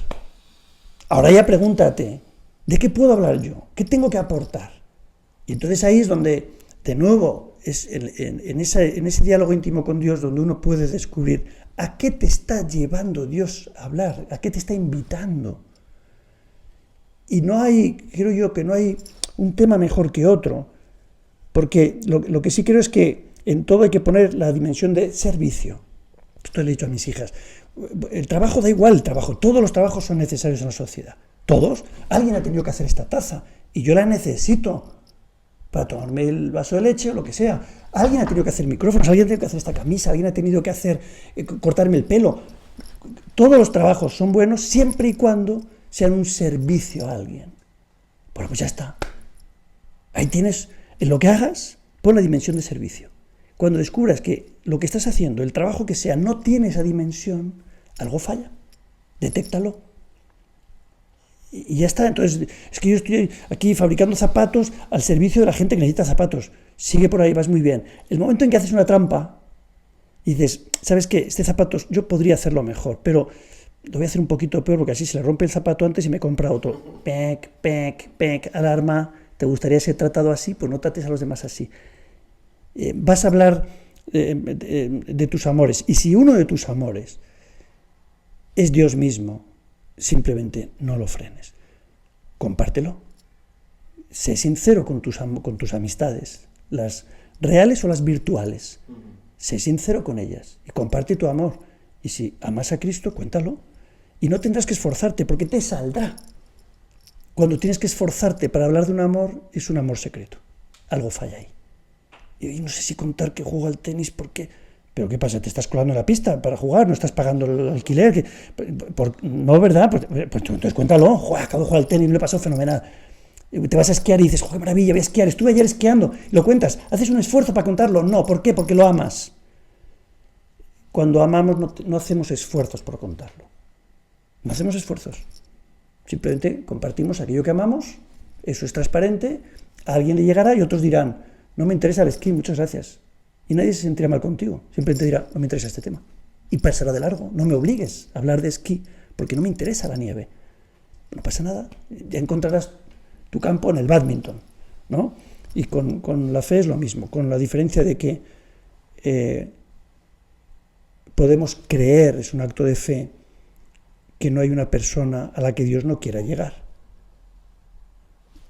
Ahora ya pregúntate, ¿de qué puedo hablar yo? ¿Qué tengo que aportar? Y entonces ahí es donde, de nuevo, es en ese diálogo íntimo con Dios donde uno puede descubrir a qué te está llevando Dios a hablar, a qué te está invitando. Y no hay, creo yo, que no hay un tema mejor que otro, porque lo que sí creo es que en todo hay que poner la dimensión de servicio. Esto le he dicho a mis hijas. El trabajo da igual, todos los trabajos son necesarios en la sociedad. Todos. Alguien ha tenido que hacer esta taza y yo la necesito para tomarme el vaso de leche o lo que sea. Alguien ha tenido que hacer micrófonos, alguien ha tenido que hacer esta camisa, alguien ha tenido que hacer cortarme el pelo. Todos los trabajos son buenos siempre y cuando sean un servicio a alguien. Bueno, pues ya está. Ahí tienes, en lo que hagas, pon la dimensión de servicio. Cuando descubras que lo que estás haciendo, el trabajo que sea, no tiene esa dimensión, algo falla. Detéctalo. Y ya está. Entonces, es que yo estoy aquí fabricando zapatos al servicio de la gente que necesita zapatos. Sigue por ahí, vas muy bien. El momento en que haces una trampa y dices, ¿sabes qué? Este zapato yo podría hacerlo mejor, pero lo voy a hacer un poquito peor porque así se le rompe el zapato antes y me compra otro. Pec, pec, pec, alarma. ¿Te gustaría ser tratado así? Pues no trates a los demás así. Vas a hablar de tus amores. Y si uno de tus amores es Dios mismo, simplemente no lo frenes. Compártelo. Sé sincero con tus amistades, las reales o las virtuales. Sé sincero con ellas y comparte tu amor. Y si amas a Cristo, cuéntalo. Y no tendrás que esforzarte porque te saldrá. Cuando tienes que esforzarte para hablar de un amor, es un amor secreto. Algo falla ahí. Y no sé si contar que juego al tenis porque ¿Pero qué pasa? ¿Te estás colando en la pista para jugar? ¿No estás pagando el alquiler? No, ¿verdad? Pues entonces cuéntalo. Joder, acabo de jugar al tenis, me lo he pasado fenomenal. Te vas a esquiar y dices, joder, maravilla, voy a esquiar. Estuve ayer esquiando. Y lo cuentas. ¿Haces un esfuerzo para contarlo? No. ¿Por qué? Porque lo amas. Cuando amamos no hacemos esfuerzos por contarlo. No hacemos esfuerzos. Simplemente compartimos aquello que amamos. Eso es transparente. A alguien le llegará y otros dirán, no me interesa el esquí, muchas gracias. Y nadie se sentirá mal contigo. Siempre te dirá, no me interesa este tema. Y pasará de largo. No me obligues a hablar de esquí, porque no me interesa la nieve. No pasa nada. Ya encontrarás tu campo en el bádminton, ¿no? Y con la fe es lo mismo, con la diferencia de que podemos creer, es un acto de fe, que no hay una persona a la que Dios no quiera llegar.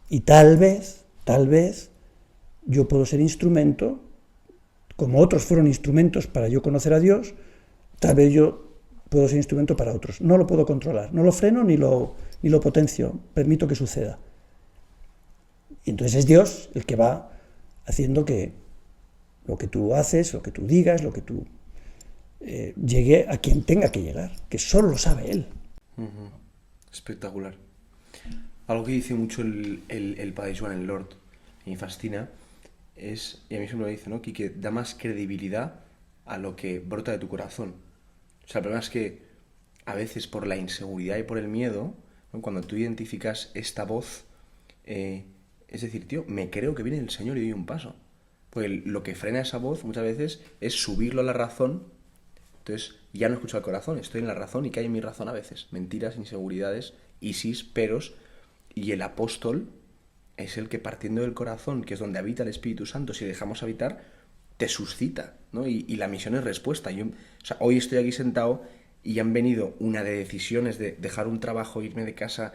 Y tal vez, yo puedo ser instrumento, como otros fueron instrumentos para yo conocer a Dios, tal vez yo puedo ser instrumento para otros. No lo puedo controlar, no lo freno ni lo potencio, permito que suceda. Y entonces es Dios el que va haciendo que lo que tú haces, lo que tú digas, lo que tú llegue a quien tenga que llegar, que solo lo sabe Él. Uh-huh. Espectacular. Algo que dice mucho el Padre Joan, el Lord, y me fascina, es, y a mí siempre me dice, ¿no?, que da más credibilidad a lo que brota de tu corazón. O sea, el problema es que a veces por la inseguridad y por el miedo, ¿no?, cuando tú identificas esta voz, es decir, tío, me creo que viene el Señor y doy un paso. Porque lo que frena esa voz muchas veces es subirlo a la razón. Entonces ya no escucho al corazón, estoy en la razón y cae en mi razón a veces. Mentiras, inseguridades, isis, peros. Y el apóstol es el que, partiendo del corazón, que es donde habita el Espíritu Santo, si dejamos habitar, te suscita, ¿no? Y la misión es respuesta. Hoy estoy aquí sentado y han venido una de decisiones de dejar un trabajo, irme de casa,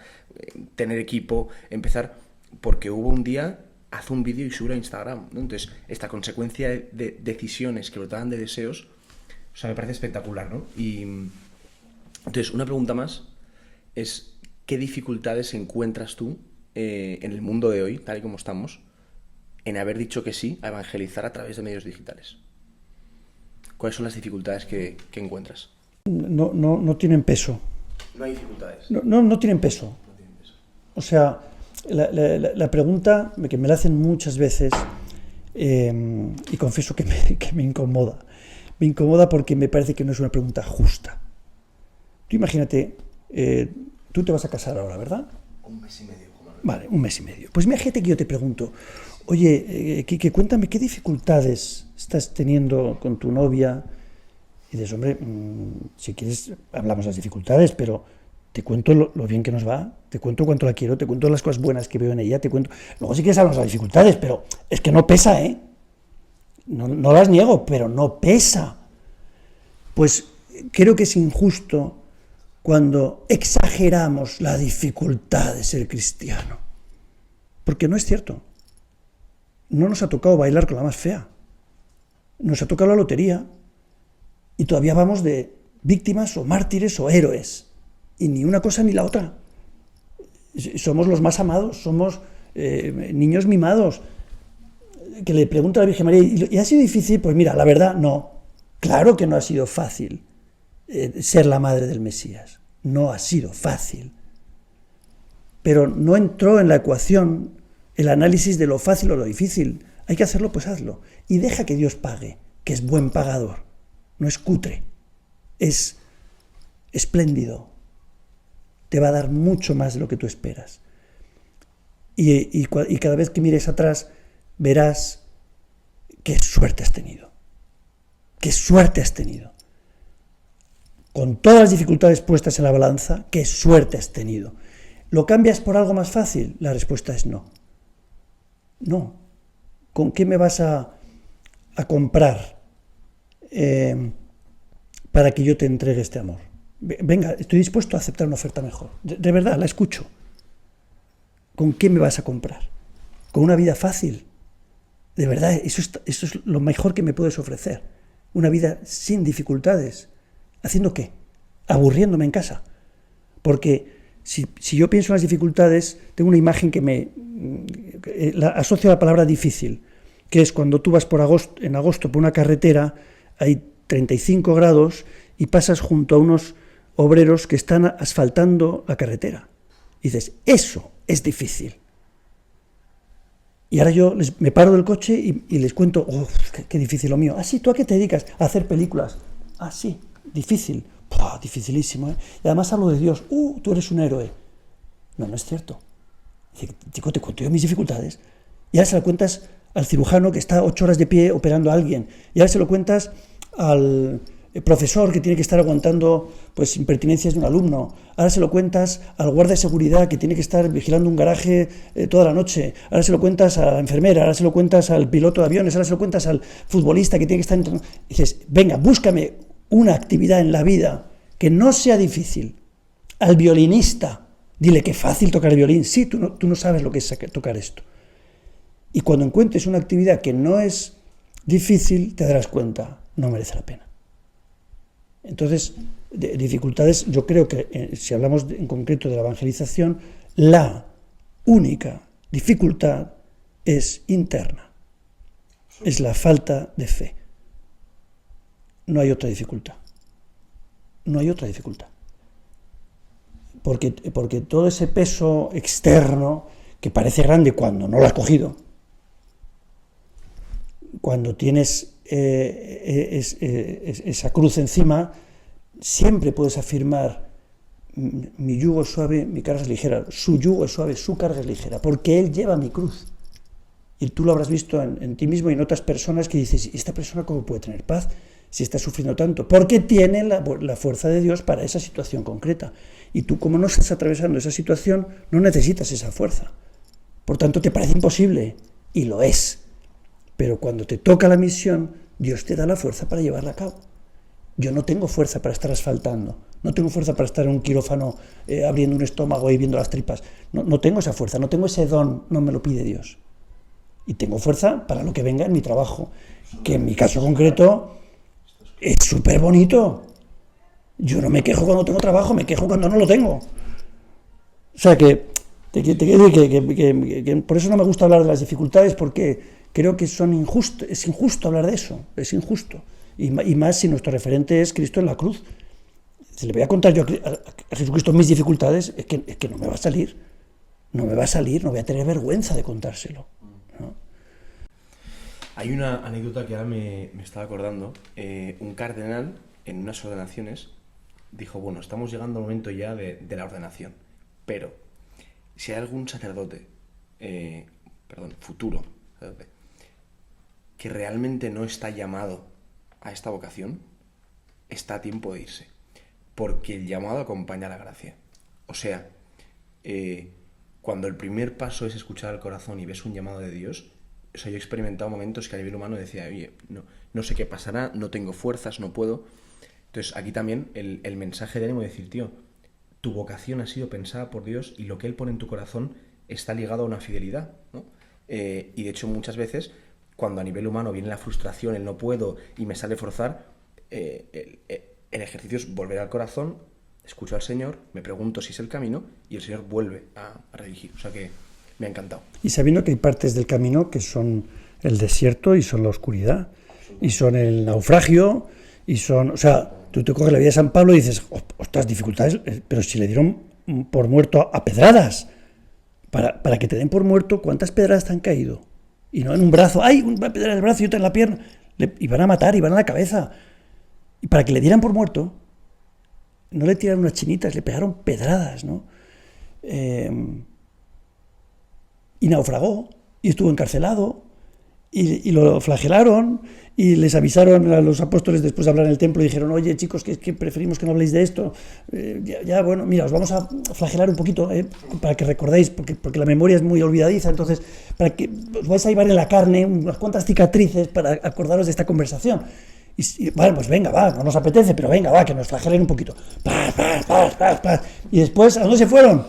tener equipo, empezar, porque hubo un día, haz un vídeo y sube a Instagram, ¿no? Entonces, esta consecuencia de decisiones que brotaban de deseos, o sea, me parece espectacular, ¿no? Y entonces, una pregunta más es, ¿qué dificultades encuentras tú en el mundo de hoy, tal y como estamos, en haber dicho que sí a evangelizar a través de medios digitales? ¿Cuáles son las dificultades que encuentras? No tienen peso. No hay dificultades. No tienen peso. O sea, la pregunta que me la hacen muchas veces, y confieso que me incomoda. Me incomoda porque me parece que no es una pregunta justa. Tú imagínate, tú te vas a casar ahora, ¿verdad? Un mes y medio. Vale, un mes y medio. Pues imagínate que yo te pregunto, oye, Quique, cuéntame, ¿qué dificultades estás teniendo con tu novia? Y dices, hombre, si quieres hablamos de las dificultades, pero te cuento lo bien que nos va, te cuento cuánto la quiero, te cuento las cosas buenas que veo en ella, te cuento... Luego si quieres hablamos de las dificultades, pero es que no pesa, ¿eh? No las niego, pero no pesa. Pues creo que es injusto cuando exageramos la dificultad de ser cristiano. Porque no es cierto. No nos ha tocado bailar con la más fea. Nos ha tocado la lotería. Y todavía vamos de víctimas o mártires o héroes. Y ni una cosa ni la otra. Somos los más amados, somos niños mimados. Que le pregunto a la Virgen María, ¿y ha sido difícil? Pues mira, la verdad, no. Claro que no ha sido fácil ser la madre del Mesías. No ha sido fácil. Pero no entró en la ecuación el análisis de lo fácil o lo difícil. Hay que hacerlo, pues hazlo. Y deja que Dios pague, que es buen pagador. No es cutre, es espléndido. Te va a dar mucho más de lo que tú esperas. Y cada vez que mires atrás, verás qué suerte has tenido. Qué suerte has tenido. Con todas las dificultades puestas en la balanza, qué suerte has tenido. ¿Lo cambias por algo más fácil? La respuesta es no. No. ¿Con qué me vas a comprar para que yo te entregue este amor? Venga, estoy dispuesto a aceptar una oferta mejor. De verdad, la escucho. ¿Con qué me vas a comprar? ¿Con una vida fácil? De verdad, eso es lo mejor que me puedes ofrecer. Una vida sin dificultades. ¿Haciendo qué? Aburriéndome en casa. Porque si yo pienso en las dificultades, tengo una imagen que asocio a la palabra difícil, que es cuando tú vas en agosto por una carretera, hay 35 grados y pasas junto a unos obreros que están asfaltando la carretera. Y dices, eso es difícil. Y ahora yo me paro del coche y les cuento, qué difícil lo mío. Ah, sí, ¿tú a qué te dedicas? A hacer películas. Ah, sí, difícil. Dificilísimo, ¿eh? Y además hablo de Dios. Tú eres un héroe. No es cierto. Dice, chico, te cuento yo mis dificultades. Y ahora se lo cuentas al cirujano que está 8 horas de pie operando a alguien. Y ahora se lo cuentas al profesor que tiene que estar aguantando pues impertinencias de un alumno. Ahora se lo cuentas al guardia de seguridad que tiene que estar vigilando un garaje toda la noche. Ahora se lo cuentas a la enfermera, ahora se lo cuentas al piloto de aviones, ahora se lo cuentas al futbolista que tiene que estar entrenando. Y dices, venga, búscame una actividad en la vida que no sea difícil. Al violinista, dile que fácil tocar el violín. Sí, tú no sabes lo que es tocar esto. Y cuando encuentres una actividad que no es difícil, te darás cuenta, no merece la pena. Entonces, de dificultades, yo creo que si hablamos en concreto de la evangelización, la única dificultad es interna, es la falta de fe. No hay otra dificultad. No hay otra dificultad. Porque todo ese peso externo, que parece grande cuando no lo has cogido, cuando tienes esa cruz encima, siempre puedes afirmar, mi yugo es suave, mi carga es ligera. Su yugo es suave, su carga es ligera, porque Él lleva mi cruz. Y tú lo habrás visto en ti mismo y en otras personas que dices, ¿y esta persona cómo puede tener paz si está sufriendo tanto? Porque tiene la fuerza de Dios para esa situación concreta. Y tú, como no estás atravesando esa situación, no necesitas esa fuerza. Por tanto, te parece imposible, y lo es. Pero cuando te toca la misión, Dios te da la fuerza para llevarla a cabo. Yo no tengo fuerza para estar asfaltando, no tengo fuerza para estar en un quirófano abriendo un estómago y viendo las tripas. No tengo esa fuerza, no tengo ese don, no me lo pide Dios. Y tengo fuerza para lo que venga en mi trabajo, que en mi caso concreto es súper bonito. Yo no me quejo cuando tengo trabajo, me quejo cuando no lo tengo. O sea que te quiero decir que por eso no me gusta hablar de las dificultades, porque creo que es injusto hablar de eso, es injusto. Y más si nuestro referente es Cristo en la cruz. Si le voy a contar yo a Jesucristo mis dificultades, es que no me va a salir. No me va a salir, no voy a tener vergüenza de contárselo, ¿no? Hay una anécdota que ahora me estaba acordando. Un cardenal, en unas ordenaciones, dijo, bueno, estamos llegando al momento ya de la ordenación, pero si hay algún sacerdote, futuro sacerdote, que realmente no está llamado a esta vocación, está a tiempo de irse, porque el llamado acompaña a la gracia. O sea, cuando el primer paso es escuchar al corazón y ves un llamado de Dios, o sea, yo he experimentado momentos que a nivel humano decía, oye, no sé qué pasará, no tengo fuerzas, no puedo. Entonces aquí también el mensaje de ánimo de decir, tío, tu vocación ha sido pensada por Dios y lo que Él pone en tu corazón está ligado a una fidelidad, ¿no? Y de hecho muchas veces, cuando a nivel humano viene la frustración, el no puedo y me sale forzar, el ejercicio es volver al corazón, escucho al Señor, me pregunto si es el camino y el Señor vuelve a redirigir. O sea que me ha encantado. Y sabiendo que hay partes del camino que son el desierto y son la oscuridad, y son el naufragio, y son... O sea, tú te coges la vida de San Pablo y dices, ostras, dificultades, pero si le dieron por muerto a pedradas, para que te den por muerto, ¿cuántas pedradas te han caído? Y no en un brazo, ¡ay! Una pedrada en el brazo y otra en la pierna. Y van a matar, y van a la cabeza. Y para que le dieran por muerto, no le tiraron unas chinitas, le pegaron pedradas, ¿no? Y naufragó, y estuvo encarcelado, y lo flagelaron, y les avisaron a los apóstoles después de hablar en el templo, y dijeron, oye chicos, que preferimos que no habléis de esto, bueno, mira, os vamos a flagelar un poquito, para que recordéis, porque la memoria es muy olvidadiza, entonces, para que os vais a llevar en la carne unas cuantas cicatrices para acordaros de esta conversación. Y bueno, pues venga, va, no nos apetece, pero venga, va, que nos flagelen un poquito. Y después, ¿a dónde se fueron?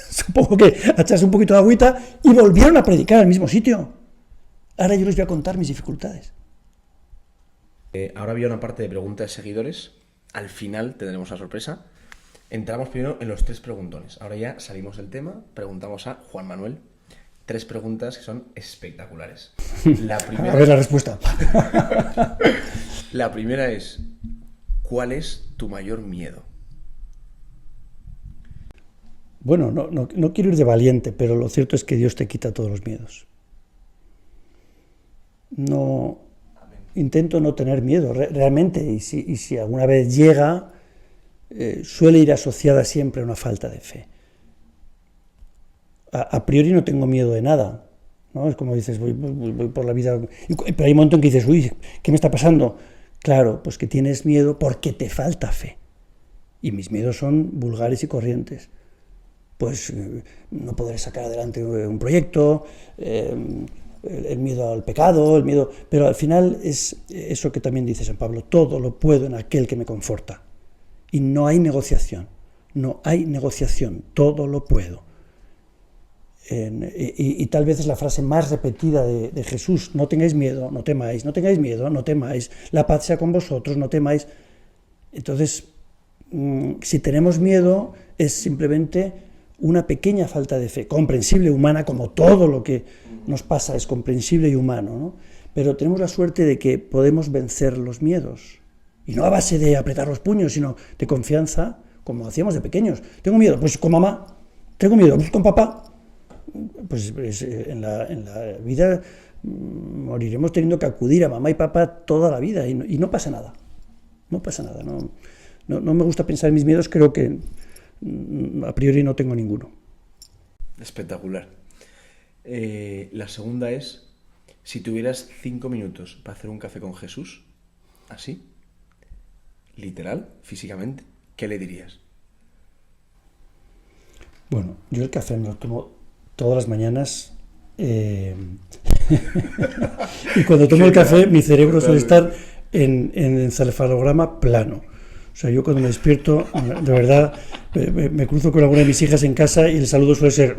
Supongo que a echarse un poquito de agüita y volvieron a predicar al mismo sitio. Ahora yo les voy a contar mis dificultades. Ahora había una parte de preguntas de seguidores. Al final tendremos una sorpresa. Entramos primero en los 3 preguntones. Ahora ya salimos del tema. Preguntamos a Juan Manuel. 3 preguntas que son espectaculares. La primera... A ver la respuesta. La primera es, ¿cuál es tu mayor miedo? Bueno, no quiero ir de valiente, pero lo cierto es que Dios te quita todos los miedos. No intento no tener miedo, realmente, y si alguna vez llega, suele ir asociada siempre a una falta de fe. A priori no tengo miedo de nada, ¿no? Es como dices, voy por la vida, pero hay un momento en que dices, uy, ¿qué me está pasando? Claro, pues que tienes miedo porque te falta fe. Y mis miedos son vulgares y corrientes. Pues no poder sacar adelante un proyecto, el miedo al pecado, pero al final es eso que también dice San Pablo, todo lo puedo en aquel que me conforta. Y no hay negociación, todo lo puedo. Y tal vez es la frase más repetida de Jesús, no tengáis miedo, no temáis, no tengáis miedo, no temáis, la paz sea con vosotros, no temáis. Entonces, si tenemos miedo, es simplemente una pequeña falta de fe, comprensible, humana, como todo lo que nos pasa es comprensible y humano, ¿no? Pero tenemos la suerte de que podemos vencer los miedos, y no a base de apretar los puños, sino de confianza, como hacíamos de pequeños. Tengo miedo, pues con mamá. Tengo miedo, pues con papá. Pues en la vida moriremos teniendo que acudir a mamá y papá toda la vida, y no pasa nada. No pasa nada. No me gusta pensar en mis miedos, creo que a priori no tengo ninguno. Espectacular. La segunda es, si tuvieras 5 minutos para hacer un café con Jesús, así, literal, físicamente, ¿qué le dirías? Bueno, yo el café me lo tomo todas las mañanas y cuando tomo el café mi cerebro suele estar en encefalograma plano. O sea, yo cuando me despierto, de verdad, me cruzo con alguna de mis hijas en casa y el saludo suele ser...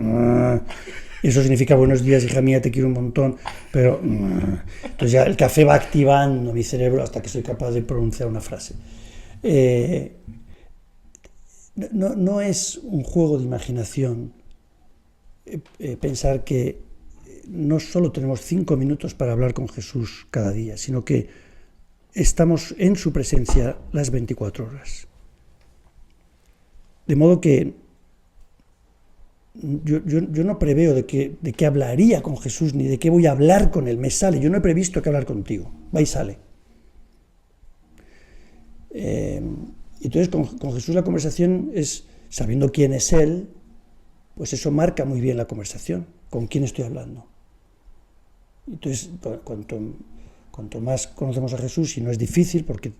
Eso significa buenos días, hija mía, te quiero un montón, pero... Entonces ya el café va activando mi cerebro hasta que soy capaz de pronunciar una frase. No es un juego de imaginación pensar que no solo tenemos 5 minutos para hablar con Jesús cada día, sino que estamos en su presencia las 24 horas. De modo que yo no preveo de qué hablaría con Jesús, ni de qué voy a hablar con él. Me sale, yo no he previsto que hablar contigo. Va y sale. Entonces con Jesús la conversación es, sabiendo quién es él, pues eso marca muy bien la conversación, con quién estoy hablando. Entonces, cuanto más conocemos a Jesús, y no es difícil porque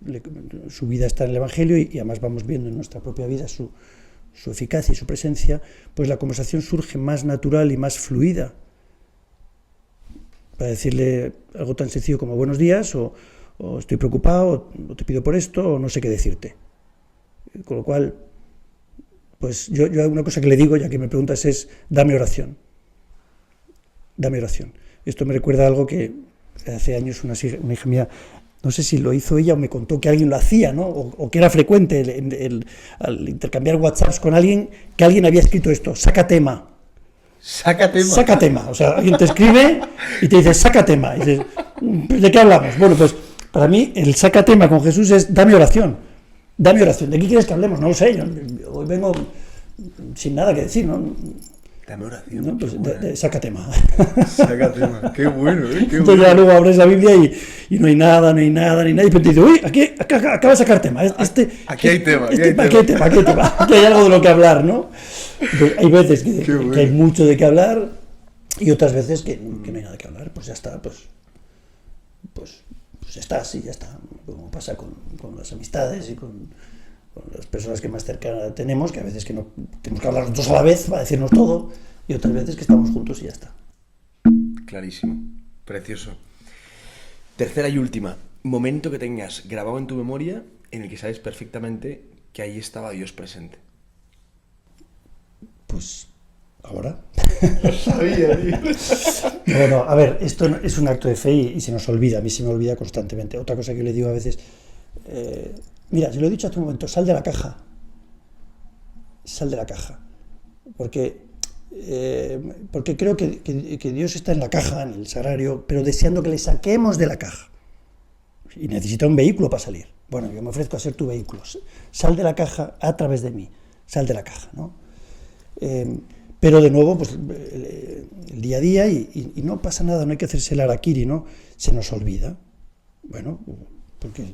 su vida está en el Evangelio y además vamos viendo en nuestra propia vida su eficacia y su presencia, pues la conversación surge más natural y más fluida. Para decirle algo tan sencillo como buenos días, o estoy preocupado, o te pido por esto, o no sé qué decirte. Con lo cual, pues yo una cosa que le digo, ya que me preguntas, es dame oración. Dame oración. Esto me recuerda a algo que hace años una hija mía, no sé si lo hizo ella o me contó que alguien lo hacía, ¿no? O que era frecuente al intercambiar WhatsApps con alguien, que alguien había escrito esto, saca tema. Saca tema. Saca tema. O sea, alguien te escribe y te dice, saca tema. Y dices, ¿de qué hablamos? Bueno, pues para mí el saca tema con Jesús es dame oración. Dame oración. ¿De qué quieres que hablemos? No lo sé. Hoy vengo sin nada que decir, ¿no? Dame oración. No, pues saca tema. Saca tema. Qué bueno, Qué Entonces bueno. ya luego abres la Biblia y no hay nada. Y pero te dice, uy, aquí acaba de sacar tema. Aquí hay tema. Aquí hay algo de lo que hablar, ¿no? Entonces, hay veces que hay mucho de qué hablar y otras veces que no hay nada que hablar. Pues ya está, pues ya está, sí, ya está. Como pasa con las amistades y con las personas que más cerca tenemos, que a veces que no tenemos que hablar nosotros a la vez para decirnos todo, y otras veces que estamos juntos y ya está. Clarísimo, precioso. Tercera y última, momento que tengas grabado en tu memoria en el que sabes perfectamente que ahí estaba Dios presente. Pues ahora. Lo sabía, tío. No, a ver, esto es un acto de fe y se nos olvida, a mí se me olvida constantemente. Otra cosa que le digo a veces, mira, se lo he dicho hace un momento, sal de la caja, porque creo que Dios está en la caja, en el sagrario, pero deseando que le saquemos de la caja. y necesita un vehículo para salir. Bueno, yo me ofrezco a ser tu vehículo. Sal de la caja a través de mí. Sal de la caja, ¿no? Pero de nuevo, pues el día a día y no pasa nada, no hay que hacerse el harakiri, ¿no? Se nos olvida. Bueno, porque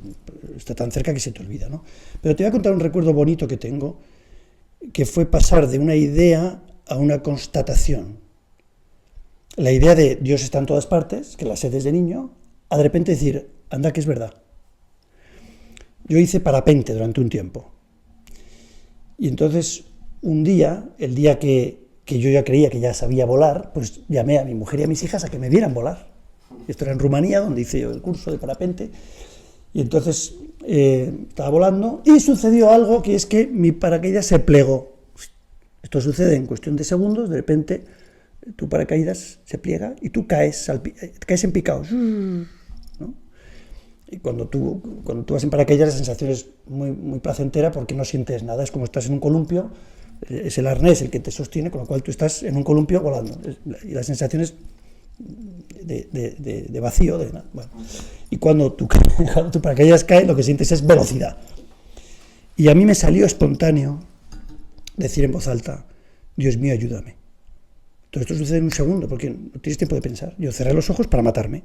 está tan cerca que se te olvida, ¿no? Pero te voy a contar un recuerdo bonito que tengo, que fue pasar de una idea a una constatación. La idea de Dios está en todas partes, que la sé desde niño, a de repente decir, anda que es verdad. Yo hice parapente durante un tiempo. Y entonces, un día, el día que yo ya creía que ya sabía volar, pues llamé a mi mujer y a mis hijas a que me vieran volar. Esto era en Rumanía, donde hice yo el curso de parapente. Y entonces estaba volando y sucedió algo, que es que mi paracaídas se plegó. Esto sucede en cuestión de segundos, de repente tu paracaídas se pliega y tú caes en picado, ¿no? Y cuando tú vas en paracaídas la sensación es muy, muy placentera porque no sientes nada, es como estás en un columpio, es el arnés el que te sostiene, con lo cual tú estás en un columpio volando, y la sensación es de vacío, de nada. Bueno. Y cuando tu paracaídas cae, lo que sientes es velocidad. Y a mí me salió espontáneo decir en voz alta, Dios mío, ayúdame. Todo esto sucede en un segundo, porque no tienes tiempo de pensar. Yo cerré los ojos para matarme.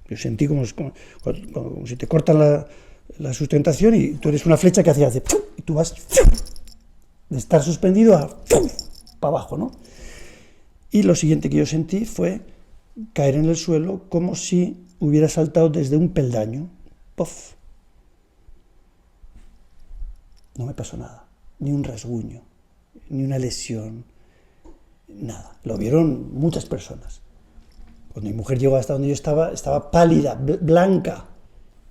Yo sentí como si te cortan la sustentación y tú eres una flecha que hace y tú vas de estar suspendido a para abajo, ¿no? Y lo siguiente que yo sentí fue caer en el suelo como si hubiera saltado desde un peldaño. ¡Pof! No me pasó nada, ni un rasguño, ni una lesión, nada. Lo vieron muchas personas. Cuando mi mujer llegó hasta donde yo estaba pálida, blanca.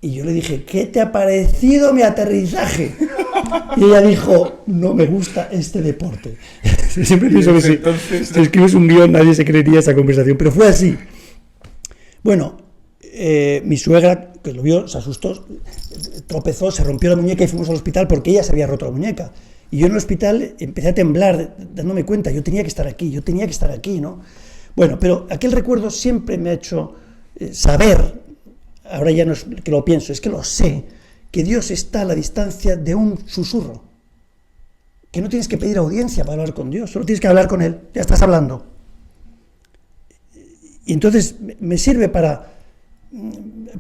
Y yo le dije, ¿qué te ha parecido mi aterrizaje? Y ella dijo, no me gusta este deporte. Siempre pienso que si escribes un guión nadie se creería esa conversación, pero fue así. Bueno, mi suegra, que lo vio, se asustó, tropezó, se rompió la muñeca y fuimos al hospital porque ella se había roto la muñeca. Y yo en el hospital empecé a temblar, dándome cuenta, yo tenía que estar aquí, ¿no? Bueno, pero aquel recuerdo siempre me ha hecho saber, ahora ya no es que lo pienso, es que lo sé, que Dios está a la distancia de un susurro, que no tienes que pedir audiencia para hablar con Dios, solo tienes que hablar con Él, ya estás hablando. Y entonces me sirve para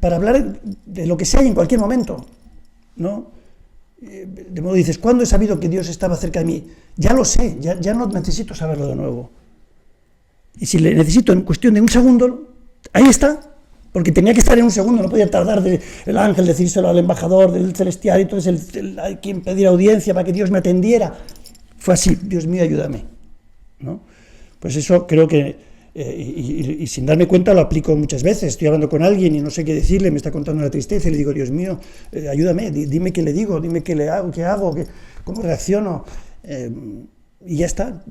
hablar de lo que sea en cualquier momento, ¿no? De modo dices, ¿cuándo he sabido que Dios estaba cerca de mí? Ya lo sé, ya no necesito saberlo de nuevo. Y si le necesito en cuestión de un segundo, ahí está, porque tenía que estar en un segundo, no podía tardar el ángel decírselo al embajador del celestial, y entonces hay quien pedir audiencia para que Dios me atendiera. Fue así, Dios mío, ayúdame, ¿no? Pues eso creo que, y sin darme cuenta lo aplico muchas veces. Estoy hablando con alguien y no sé qué decirle, me está contando una tristeza y le digo, Dios mío, ayúdame, dime qué le digo, dime qué le hago, cómo reacciono, y ya está.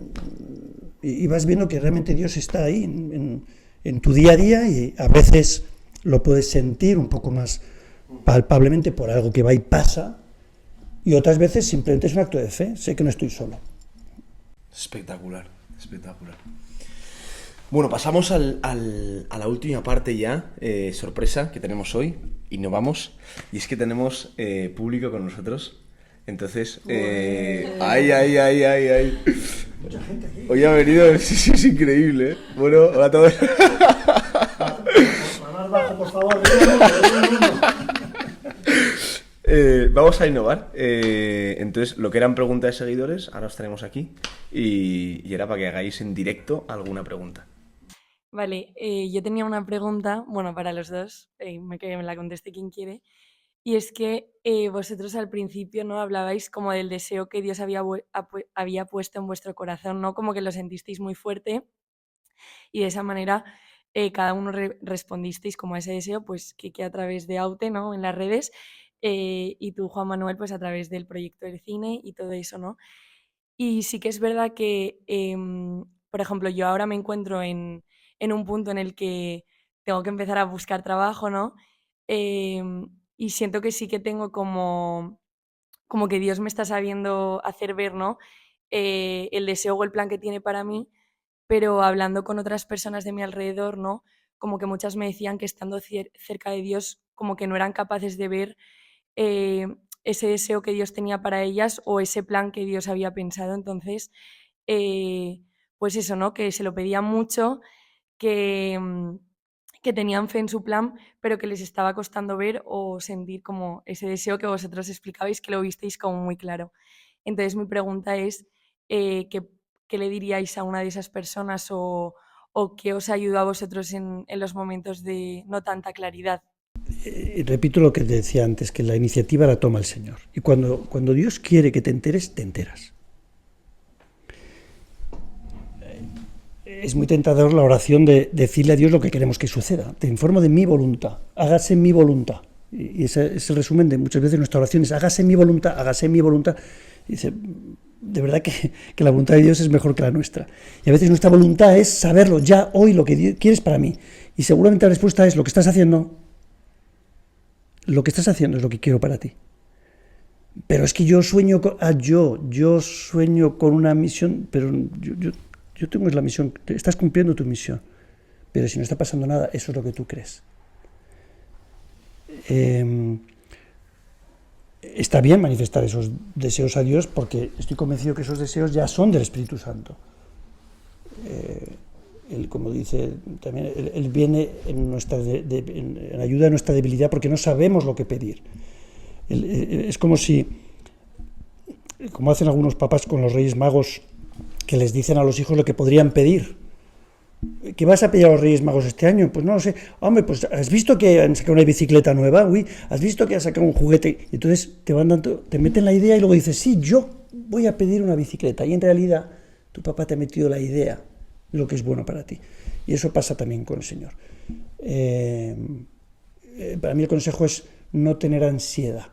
Y vas viendo que realmente Dios está ahí en tu día a día, y a veces lo puedes sentir un poco más palpablemente por algo que va y pasa, y otras veces simplemente es un acto de fe, sé que no estoy solo. Espectacular, espectacular. Bueno, pasamos a la última parte ya, sorpresa que tenemos hoy, y nos vamos, y es que tenemos público con nosotros. Entonces, ay. Mucha gente aquí. Hoy ha venido, sí, es increíble, ¿eh? Bueno, hola a todos. Más bajo, por favor. Vamos a innovar. Entonces, lo que eran preguntas de seguidores, ahora os tenemos aquí, y era para que hagáis en directo alguna pregunta. Vale, yo tenía una pregunta, bueno, para los dos, que me la conteste quien quiere. Y es que vosotros al principio no hablabais como del deseo que Dios había puesto en vuestro corazón, ¿no? Como que lo sentisteis muy fuerte y de esa manera cada uno respondisteis como a ese deseo, pues que a través de Aute, ¿no? En las redes, y tú, Juan Manuel, pues a través del proyecto del cine y todo eso, ¿no? Y sí que es verdad que, por ejemplo, yo ahora me encuentro en un punto en el que tengo que empezar a buscar trabajo, ¿no? Y siento que sí que tengo como que Dios me está sabiendo hacer ver, ¿no? El deseo o el plan que tiene para mí, pero hablando con otras personas de mi alrededor, ¿no? Como que muchas me decían que estando cerca de Dios como que no eran capaces de ver ese deseo que Dios tenía para ellas o ese plan que Dios había pensado. Entonces, pues eso, ¿no? Que se lo pedían mucho, que tenían fe en su plan, pero que les estaba costando ver o sentir como ese deseo que vosotros explicabais, que lo visteis como muy claro. Entonces mi pregunta es, ¿qué le diríais a una de esas personas o qué os ayudó a vosotros en los momentos de no tanta claridad? Repito lo que te decía antes, que la iniciativa la toma el Señor. Y cuando Dios quiere que te enteres, te enteras. Es muy tentador la oración de decirle a Dios lo que queremos que suceda. Te informo de mi voluntad, hágase mi voluntad. Y ese es el resumen de muchas veces nuestra oración, es hágase mi voluntad, hágase mi voluntad. Y dice, de verdad que la voluntad de Dios es mejor que la nuestra. Y a veces nuestra voluntad es saberlo ya hoy lo que Dios quieres para mí. Y seguramente la respuesta es lo que estás haciendo. Lo que estás haciendo es lo que quiero para ti. Pero es que yo sueño yo sueño con una misión, pero yo tengo la misión, estás cumpliendo tu misión, pero si no está pasando nada, eso es lo que tú crees. Está bien manifestar esos deseos a Dios porque estoy convencido que esos deseos ya son del Espíritu Santo. Él, como dice también, él viene en ayuda de nuestra debilidad porque no sabemos lo que pedir. Es como hacen algunos papás con los Reyes Magos, que les dicen a los hijos lo que podrían pedir. ¿Qué vas a pedir a los Reyes Magos este año? Pues no lo sé. Hombre, pues ¿has visto que han sacado una bicicleta nueva? Uy, ¿has visto que han sacado un juguete? Y entonces te meten la idea y luego dices, sí, yo voy a pedir una bicicleta. Y en realidad tu papá te ha metido la idea de lo que es bueno para ti. Y eso pasa también con el Señor. Para mí el consejo es no tener ansiedad.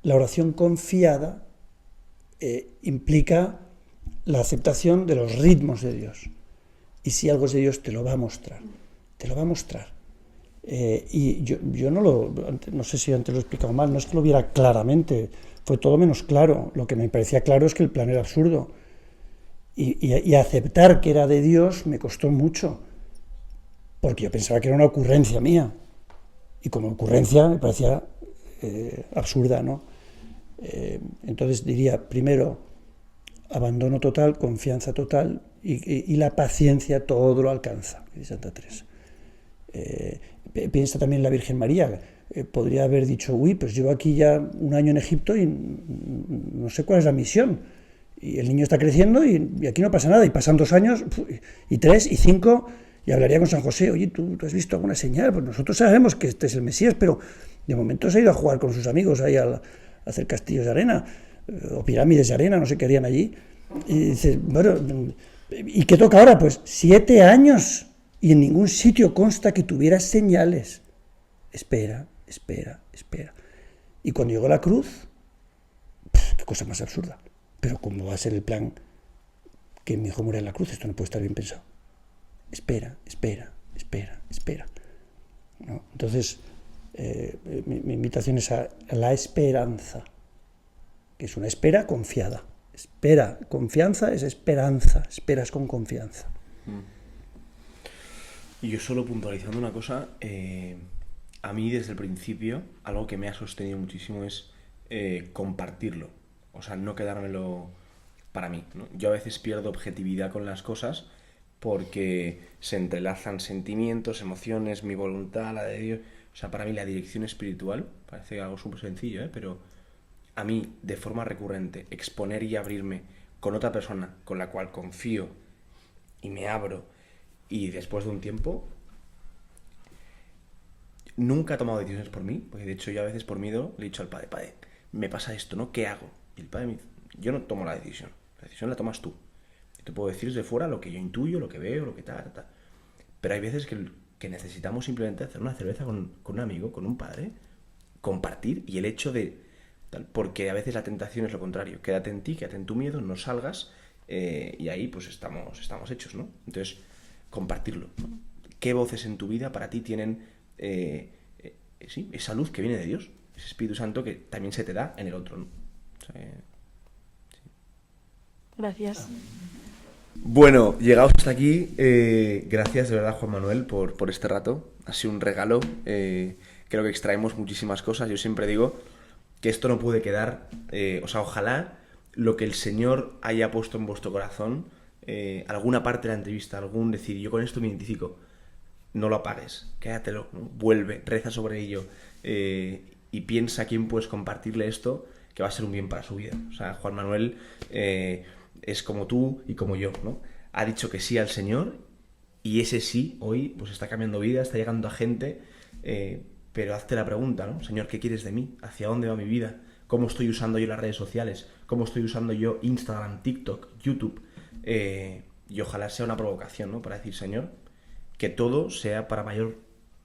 La oración confiada implica la aceptación de los ritmos de Dios. Y si algo es de Dios, te lo va a mostrar. Te lo va a mostrar. Y yo no sé si antes lo he explicado mal, no es que lo viera claramente, fue todo menos claro. Lo que me parecía claro es que el plan era absurdo. Y aceptar que era de Dios me costó mucho, porque yo pensaba que era una ocurrencia mía. Y como ocurrencia me parecía absurda, ¿no? Entonces diría, primero, abandono total, confianza total y la paciencia todo lo alcanza, dice Santa Teresa. Piensa también en la Virgen María. Podría haber dicho, uy, pues llevo aquí ya un año en Egipto y no sé cuál es la misión. Y el niño está creciendo y aquí no pasa nada. Y pasan 2 años, y 3, y 5, y hablaría con San José. Oye, ¿tú has visto alguna señal? Pues nosotros sabemos que este es el Mesías, pero de momento se ha ido a jugar con sus amigos ahí a hacer castillos de arena, o pirámides de arena, no sé qué harían allí. Y dices, bueno, ¿y qué toca ahora? Pues 7 años y en ningún sitio consta que tuvieras señales. Espera. Y cuando llegó la cruz, qué cosa más absurda. Pero ¿cómo va a ser el plan que mi hijo muera en la cruz? Esto no puede estar bien pensado. Espera. ¿No? Entonces, mi invitación es a la esperanza, que es una espera confiada. Confianza es esperanza, esperas con confianza. Y yo solo puntualizando una cosa, a mí desde el principio algo que me ha sostenido muchísimo es compartirlo, o sea, no quedármelo para mí, ¿no? Yo a veces pierdo objetividad con las cosas porque se entrelazan sentimientos, emociones, mi voluntad, la de Dios. O sea, para mí la dirección espiritual parece algo súper sencillo, pero a mí, de forma recurrente, exponer y abrirme con otra persona con la cual confío y me abro, y después de un tiempo nunca he tomado decisiones por mí, porque de hecho yo a veces por miedo le he dicho al padre, me pasa esto, ¿no? ¿Qué hago? Y el padre me dice, yo no tomo la decisión la tomas tú. Y te puedo decir desde fuera lo que yo intuyo, lo que veo, lo que tal. Pero hay veces que necesitamos simplemente hacer una cerveza con un amigo, con un padre, compartir, y el hecho de tal, porque a veces la tentación es lo contrario, quédate en ti, quédate en tu miedo, no salgas, y ahí pues estamos hechos, ¿no? Entonces, compartirlo, ¿no? ¿Qué voces en tu vida para ti tienen sí, esa luz que viene de Dios, ese Espíritu Santo que también se te da en el otro, ¿no? O sea, sí. Gracias. Bueno, llegados hasta aquí, gracias de verdad, Juan Manuel, por este rato. Ha sido un regalo. creo que extraemos muchísimas cosas. Yo siempre digo que esto no puede quedar, ojalá lo que el Señor haya puesto en vuestro corazón, alguna parte de la entrevista, algún decir, yo con esto me identifico, no lo apagues, quédatelo, ¿no? Vuelve, reza sobre ello, y piensa a quién puedes compartirle esto, que va a ser un bien para su vida. O sea, Juan Manuel es como tú y como yo, ¿no? Ha dicho que sí al Señor, y ese sí, hoy, pues está cambiando vida, está llegando a gente, pero hazte la pregunta, ¿no? Señor, ¿qué quieres de mí? ¿Hacia dónde va mi vida? ¿Cómo estoy usando yo las redes sociales? ¿Cómo estoy usando yo Instagram, TikTok, YouTube? Y ojalá sea una provocación, ¿no? Para decir, Señor, que todo sea para mayor...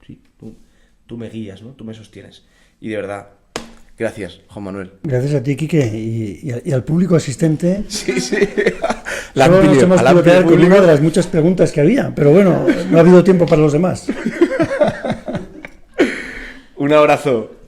Sí, tú me guías, ¿no? Tú me sostienes. Y de verdad, gracias, Juan Manuel. Gracias a ti, Quique, y al público asistente. Sí. Solo nos hemos podido quedar con una de las muchas preguntas que había, pero bueno, no ha habido tiempo para los demás. Un abrazo.